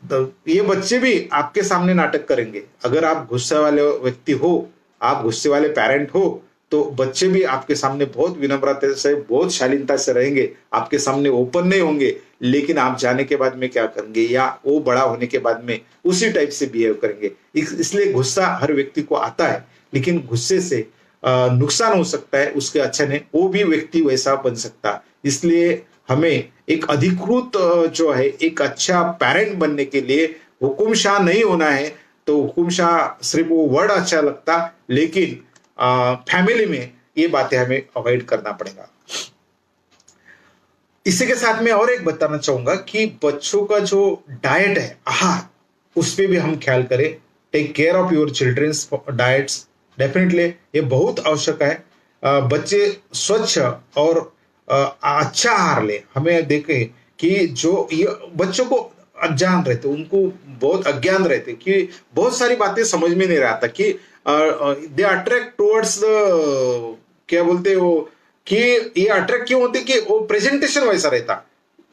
तो ये बच्चे भी आपके सामने नाटक करेंगे। अगर आप गुस्से वाले व्यक्ति हो, आप गुस्से वाले पेरेंट हो, तो बच्चे भी आपके सामने बहुत विनम्रता से, बहुत शालीनता से रहेंगे, आपके सामने ओपन नहीं होंगे, लेकिन आप जाने के बाद में क्या करेंगे या वो बड़ा होने के बाद में उसी टाइप से बिहेव करेंगे। इसलिए गुस्सा हर व्यक्ति को आता है, लेकिन गुस्से से नुकसान हो सकता है, उसके अच्छा नहीं, वो भी व्यक्ति वैसा बन सकता। इसलिए हमें एक अधिकृत जो है एक अच्छा पेरेंट बनने के लिए हुकुमशाह नहीं होना है। तो हुकुमशाह सिर्फ वो वर्ड अच्छा लगता, लेकिन फैमिली में ये बातें हमें अवॉइड करना पड़ेगा। इसी के साथ में और एक बताना चाहूंगा कि बच्चों का जो डाइट है, आहार, उस पर भी हम ख्याल करें। Take care of your children's diets, definitely ये बहुत आवश्यक है। बच्चे स्वच्छ और अच्छा आहार ले। हमें देखें कि जो ये बच्चों को अनजान रहते, उनको बहुत अज्ञान रहते कि बहुत सारी बातें समझ में नहीं आता कि दे अट्रैक्ट टुवर्ड्स द, क्या बोलते हैं वो, कि ये अट्रैक्ट क्यों होते कि वो प्रेजेंटेशन वैसा रहता,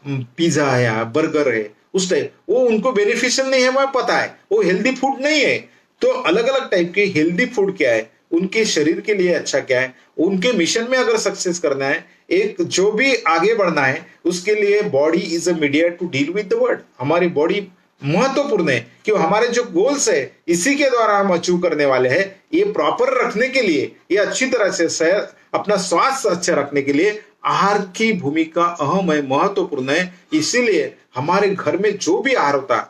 पिज्जा है या बर्गर है उस टाइप, वो उनको बेनिफिशियल नहीं है, मुझे पता है वो हेल्दी फूड नहीं है। तो अलग अलग टाइप के हेल्दी फूड क्या है, उनके शरीर के लिए अच्छा क्या है, उनके मिशन में अगर सक्सेस करना है, एक जो भी आगे बढ़ना है, उसके लिए body is a media to deal with the world. हमारी बॉडी महत्वपूर्ण है कि हमारे जो गोल्स है इसी के द्वारा हम अचीव करने वाले हैं। ये प्रॉपर रखने के लिए, ये अच्छी तरह से अपना स्वास्थ्य अच्छा रखने के लिए आहार की भूमिका अहम है, महत्वपूर्ण है। इसीलिए हमारे घर में जो भी आहार होता है,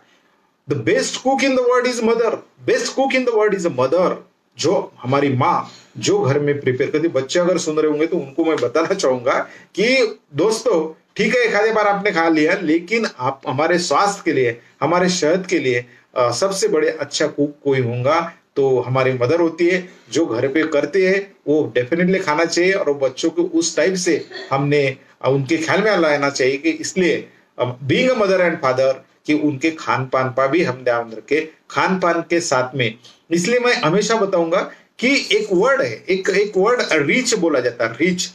the best cook in the world is mother, best cook in the world is a mother. जो हमारी माँ जो घर में प्रिपेयर करती, बच्चे अगर सुन रहे होंगे तो उनको मैं बताना चाहूंगा कि दोस्तों ठीक है, एक आधे बार आपने खा लिया, लेकिन आप हमारे स्वास्थ्य के लिए, हमारे सेहत के लिए सबसे बड़े अच्छा कुक कोई होगा तो हमारी मदर होती है। जो घर पे करते हैं वो डेफिनेटली खाना चाहिए, और बच्चों को उस टाइप से हमने उनके ख्याल में लाना चाहिए कि इसलिए being a mother and father कि उनके खान पान पर भी हम ध्यान रखें, खान पान के साथ में। इसलिए मैं हमेशा बताऊंगा कि एक वर्ड है, एक वर्ड रिच बोला जाता है, rich,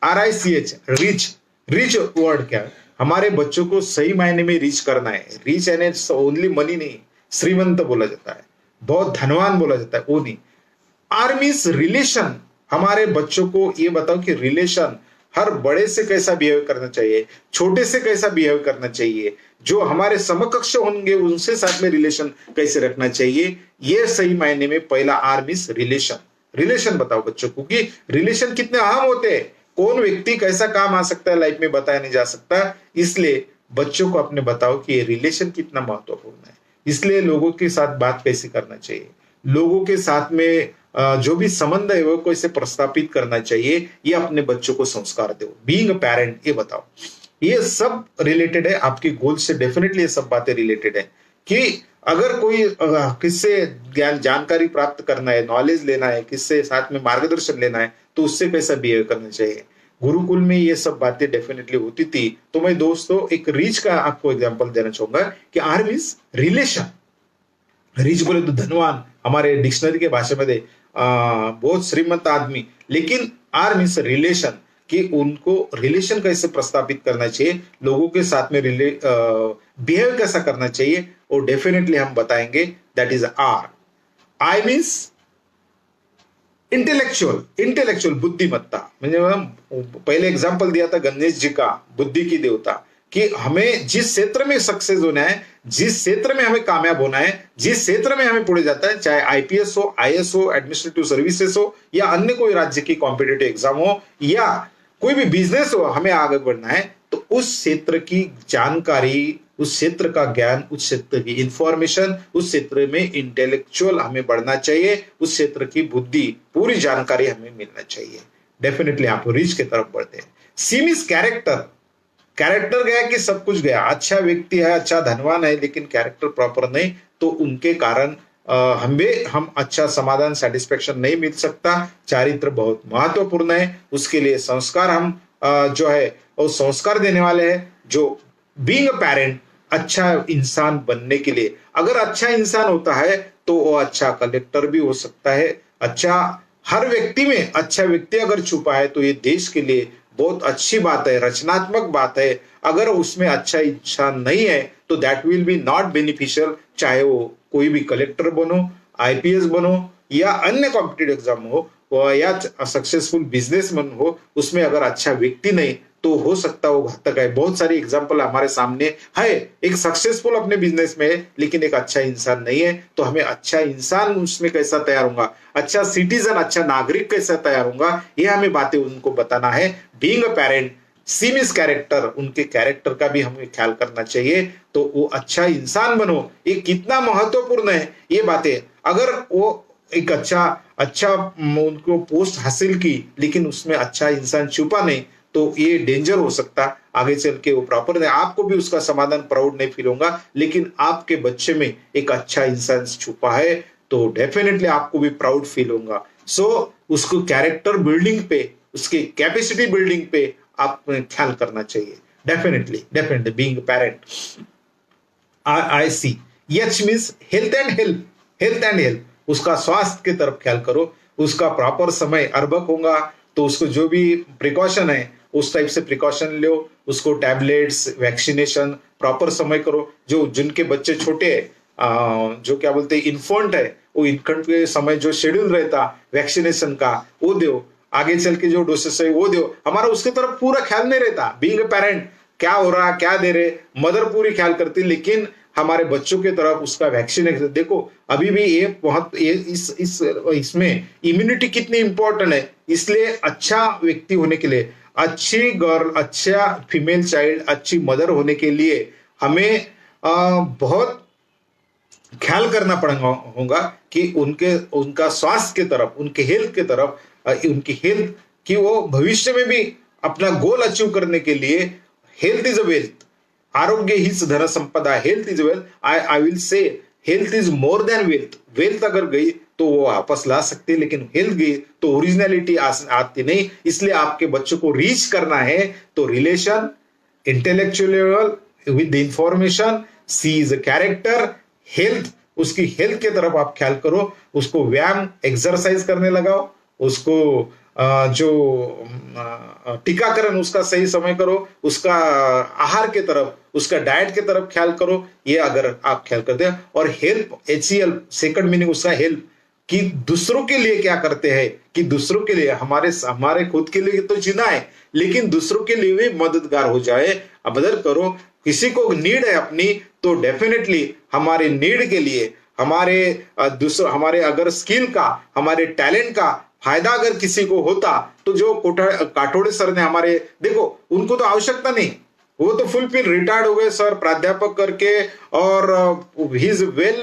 RICH, rich. Rich word क्या है, हमारे बच्चों को सही मायने में रिच करना है। रिच एंड ओनली मनी नहीं, श्रीमंत बोला जाता है, बहुत धनवान बोला जाता है, वो नहीं। R means relation. हमारे बच्चों को ये बताओ कि रिलेशन, हर बड़े से कैसा बिहेव करना चाहिए, छोटे से कैसा बिहेव करना चाहिए, जो हमारे समकक्ष होंगे उनसे साथ में रिलेशन कैसे रखना चाहिए। ये सही मायने में पहला आर मीन्स रिलेशन। रिलेशन बताओ बच्चों को कि रिलेशन कितने अहम होते हैं, कौन व्यक्ति कैसा काम आ सकता है लाइफ में बताया नहीं जा सकता। इसलिए बच्चों को अपने बताओ कि ये रिलेशन कितना महत्वपूर्ण है। इसलिए लोगों के साथ बात कैसे करना चाहिए, लोगों के साथ में जो भी संबंध है वो कैसे प्रस्तापित करना चाहिए, ये अपने बच्चों को संस्कार दो। बीइंग अ पेरेंट, ये बताओ, ये सब रिलेटेड है आपके गोल से। डेफिनेटली ये सब बातें रिलेटेड है कि अगर कोई किससे ज्ञान जानकारी प्राप्त करना है, नॉलेज लेना है, किससे साथ में मार्गदर्शन लेना है, तो उससे कैसा बिहेव करना चाहिए। गुरुकुल में ये सब बातें डेफिनेटली होती थी। तो मैं दोस्तों एक रिच का आपको एग्जांपल देना चाहूंगा कि आर मीन्स रिलेशन। रिच बोले तो धनवान, हमारे डिक्शनरी के भाषा में बहुत श्रीमंत आदमी, लेकिन आर मीन्स रिलेशन कि उनको रिलेशन कैसे प्रस्तापित करना चाहिए, लोगों के साथ में बिहेव कैसा करना चाहिए, और डेफिनेटली हम बताएंगे। That is R. I means intellectual बुद्धिमत्ता। म्हणजे पहले एग्जांपल दिया था गणेश जी का, बुद्धि की देवता, कि हमें जिस क्षेत्र में सक्सेस होना है, जिस क्षेत्र में हमें कामयाब होना है, जिस क्षेत्र में हमें पुढे जाता है, चाहे IPS हो, IS हो, एडमिनिस्ट्रेटिव सर्विसेज हो, या अन्य कोई राज्य की कॉम्पिटिटिव एग्जाम हो, या कोई भी बिजनेस हो, हमें आगे बढ़ना है, तो उस क्षेत्र की जानकारी, उस क्षेत्र का ज्ञान, उस क्षेत्र की इंफॉर्मेशन, उस क्षेत्र में इंटेलेक्चुअल हमें बढ़ना चाहिए, उस क्षेत्र की बुद्धि, पूरी जानकारी हमें मिलना चाहिए। डेफिनेटली आप रिच की तरफ बढ़ते हैं। C means character. कैरेक्टर गया कि सब कुछ गया। अच्छा व्यक्ति है, अच्छा धनवान है, लेकिन कैरेक्टर प्रॉपर नहीं, तो उनके कारण हम अच्छा समाधान, सेटिस्फेक्शन नहीं मिल सकता। चारित्र बहुत महत्वपूर्ण है, उसके लिए संस्कार हम जो है वो संस्कार देने वाले हैं। जो बीइंग अ पेरेंट, अच्छा इंसान बनने के लिए, अगर अच्छा इंसान होता है तो वो अच्छा कलेक्टर भी हो सकता है। अच्छा, हर व्यक्ति में अच्छा व्यक्ति अगर छुपा है तो ये देश के लिए बहुत अच्छी बात है, रचनात्मक बात है। अगर उसमें अच्छा इंसान नहीं है तो that will be not beneficial, चाहे वो कोई भी कलेक्टर बनो, आईपीएस बनो या अन्य कॉम्पिटेटिव एग्जाम हो या सक्सेसफुल बिजनेसमैन हो, उसमें अगर अच्छा व्यक्ति नहीं तो हो सकता है वो घातक है। बहुत सारी एग्जाम्पल हमारे सामने है, एक सक्सेसफुल अपने बिजनेस में है लेकिन एक अच्छा इंसान नहीं है। तो हमें अच्छा इंसान उसमें कैसा तैयार होगा, अच्छा सिटीजन, अच्छा नागरिक कैसा तैयार होगा, ये हमें बातें उनको बताना है। Being a parent, C means character, उनके कैरेक्टर का भी हमें ख्याल करना चाहिए। तो वो अच्छा इंसान बनो, ये कितना महत्वपूर्ण है ये बातें। अगर वो एक अच्छा अच्छा उनको पोस्ट हासिल की लेकिन उसमें अच्छा इंसान छुपा नहीं तो ये डेंजर हो सकता, आगे चल के वो प्रॉपर नहीं, आपको भी उसका समाधान प्राउड नहीं फील होगा। लेकिन आपके बच्चे में एक अच्छा इंसान छुपा है तो डेफिनेटली आपको भी प्राउड फील होगा। सो उसको कैरेक्टर बिल्डिंग पे, उसके कैपेसिटी बिल्डिंग पे आप ख्याल करना चाहिए। Definitely definitely being parent. I C, H means health and health, health and health, उसका स्वास्थ्य की तरफ ख्याल करो। उसका प्रॉपर समय अर्बक होगा तो उसको जो भी प्रिकॉशन है उस टाइप से प्रिकॉशन लो, उसको टैबलेट्स, वैक्सीनेशन प्रॉपर समय करो। जो जिनके बच्चे छोटे हैं, जो क्या बोलते हैं इन्फेंट है, वो इन्फेंट के समय जो शेड्यूल रहता वैक्सीनेशन का वो दो, आगे चल के जो डोसेस है वो दो। हमारा उसके तरफ पूरा ख्याल नहीं रहता। बीइंग ए पेरेंट, क्या हो रहा क्या दे रहे, मदर पूरी ख्याल करती, लेकिन हमारे बच्चों के तरफ उसका वैक्सीनेशन देखो। अभी भी ये बहुत ये इसमें इम्यूनिटी कितनी इंपॉर्टेंट है। इसलिए अच्छा व्यक्ति होने के लिए, अच्छी गर्ल, अच्छा फीमेल चाइल्ड, अच्छी मदर होने के लिए हमें बहुत ख्याल करना पड़ेगा होगा कि उनके उनका स्वास्थ्य की तरफ, उनके हेल्थ की तरफ, उनकी हेल्थ कि वो भविष्य में भी अपना गोल अचीव करने के लिए, हेल्थ इज अ वेल्थ, आरोग्य हीच धन संपदा, health is wealth. I will say health is more than wealth. Wealth अगर गई तो वो वापस ला सकती है लेकिन हेल्थ गई तो ओरिजिनलिटी आती नहीं। इसलिए आपके बच्चों को रीच करना है तो relation, intellectual with information, C is character, health, उसकी हेल्थ की तरफ आप ख्याल करो। उसको व्यायाम, एक्सरसाइज करने लगाओ, उसको जो टीकाकरण उसका सही समय करो, उसका आहार के तरफ, उसका डाइट के तरफ ख्याल करो। ये अगर आप ख्याल करते हैं और हेल्प, HCL सेकंड मीनिंग उसका हेल्प, कि दूसरों के लिए क्या करते हैं, कि दूसरों के लिए, हमारे हमारे खुद के लिए तो जीना है लेकिन दूसरों के लिए भी मददगार हो जाए, मदद करो। किसी को नीड है अपनी तो डेफिनेटली हमारे नीड के लिए, हमारे दूसरों, हमारे अगर स्किल का, हमारे टैलेंट का फायदा अगर किसी को होता तो जो काठोड़े सर ने हमारे, देखो उनको तो आवश्यकता नहीं, वो तो फुलफिल रिटायर्ड हो गए सर प्राध्यापक करके और ही इज वेल,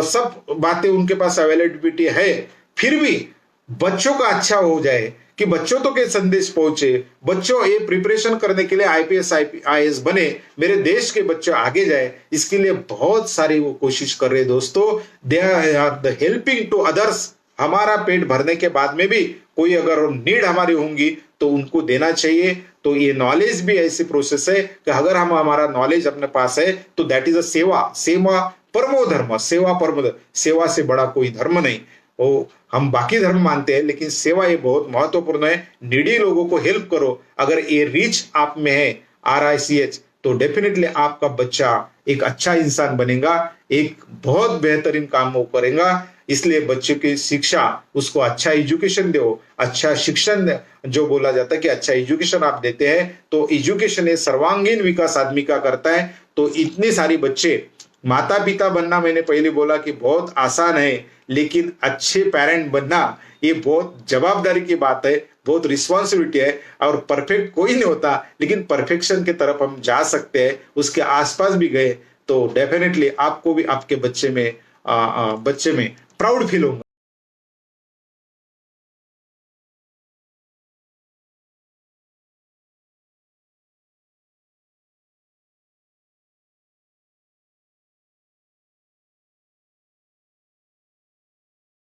सब बातें उनके पास अवेलेबिलिटी है। फिर भी बच्चों का अच्छा हो जाए कि बच्चों तो के संदेश पहुंचे, बच्चों ये प्रिपरेशन करने के लिए IPS IAS बने, मेरे देश के बच्चे आगे जाए, इसके लिए बहुत सारी वो कोशिश कर रहे दोस्तों। They are the helping to others. हमारा पेट भरने के बाद में भी कोई अगर नीड हमारी होंगी तो उनको देना चाहिए। तो ये नॉलेज भी ऐसी प्रोसेस है कि अगर हम, हमारा नॉलेज अपने पास है तो दैट इज अ सेवा, सेवा परमो धर्म, सेवा परमो धर्म, सेवा से बड़ा कोई धर्म नहीं। वो हम बाकी धर्म मानते हैं लेकिन सेवा ये बहुत महत्वपूर्ण है। नीडी लोगों को हेल्प करो। अगर ये रीच आप में है, RICH, तो डेफिनेटली आपका बच्चा एक अच्छा इंसान बनेगा, एक बहुत बेहतरीन काम वो करेगा। इसलिए बच्चे की शिक्षा, उसको अच्छा एजुकेशन दो, अच्छा शिक्षण, जो बोला जाता है कि अच्छा एजुकेशन आप देते हैं तो एजुकेशन ये सर्वांगीण विकास आदमी का करता है। तो इतने सारी बच्चे, माता पिता बनना मैंने पहले बोला कि बहुत आसान है लेकिन अच्छे पेरेंट बनना ये बहुत जवाबदारी की बात है, बहुत रिस्पॉन्सिबिलिटी है। और परफेक्ट कोई नहीं होता लेकिन परफेक्शन की तरफ हम जा सकते हैं, उसके आसपास भी गए तो डेफिनेटली आपको भी आपके बच्चे में प्राउड फील होगा।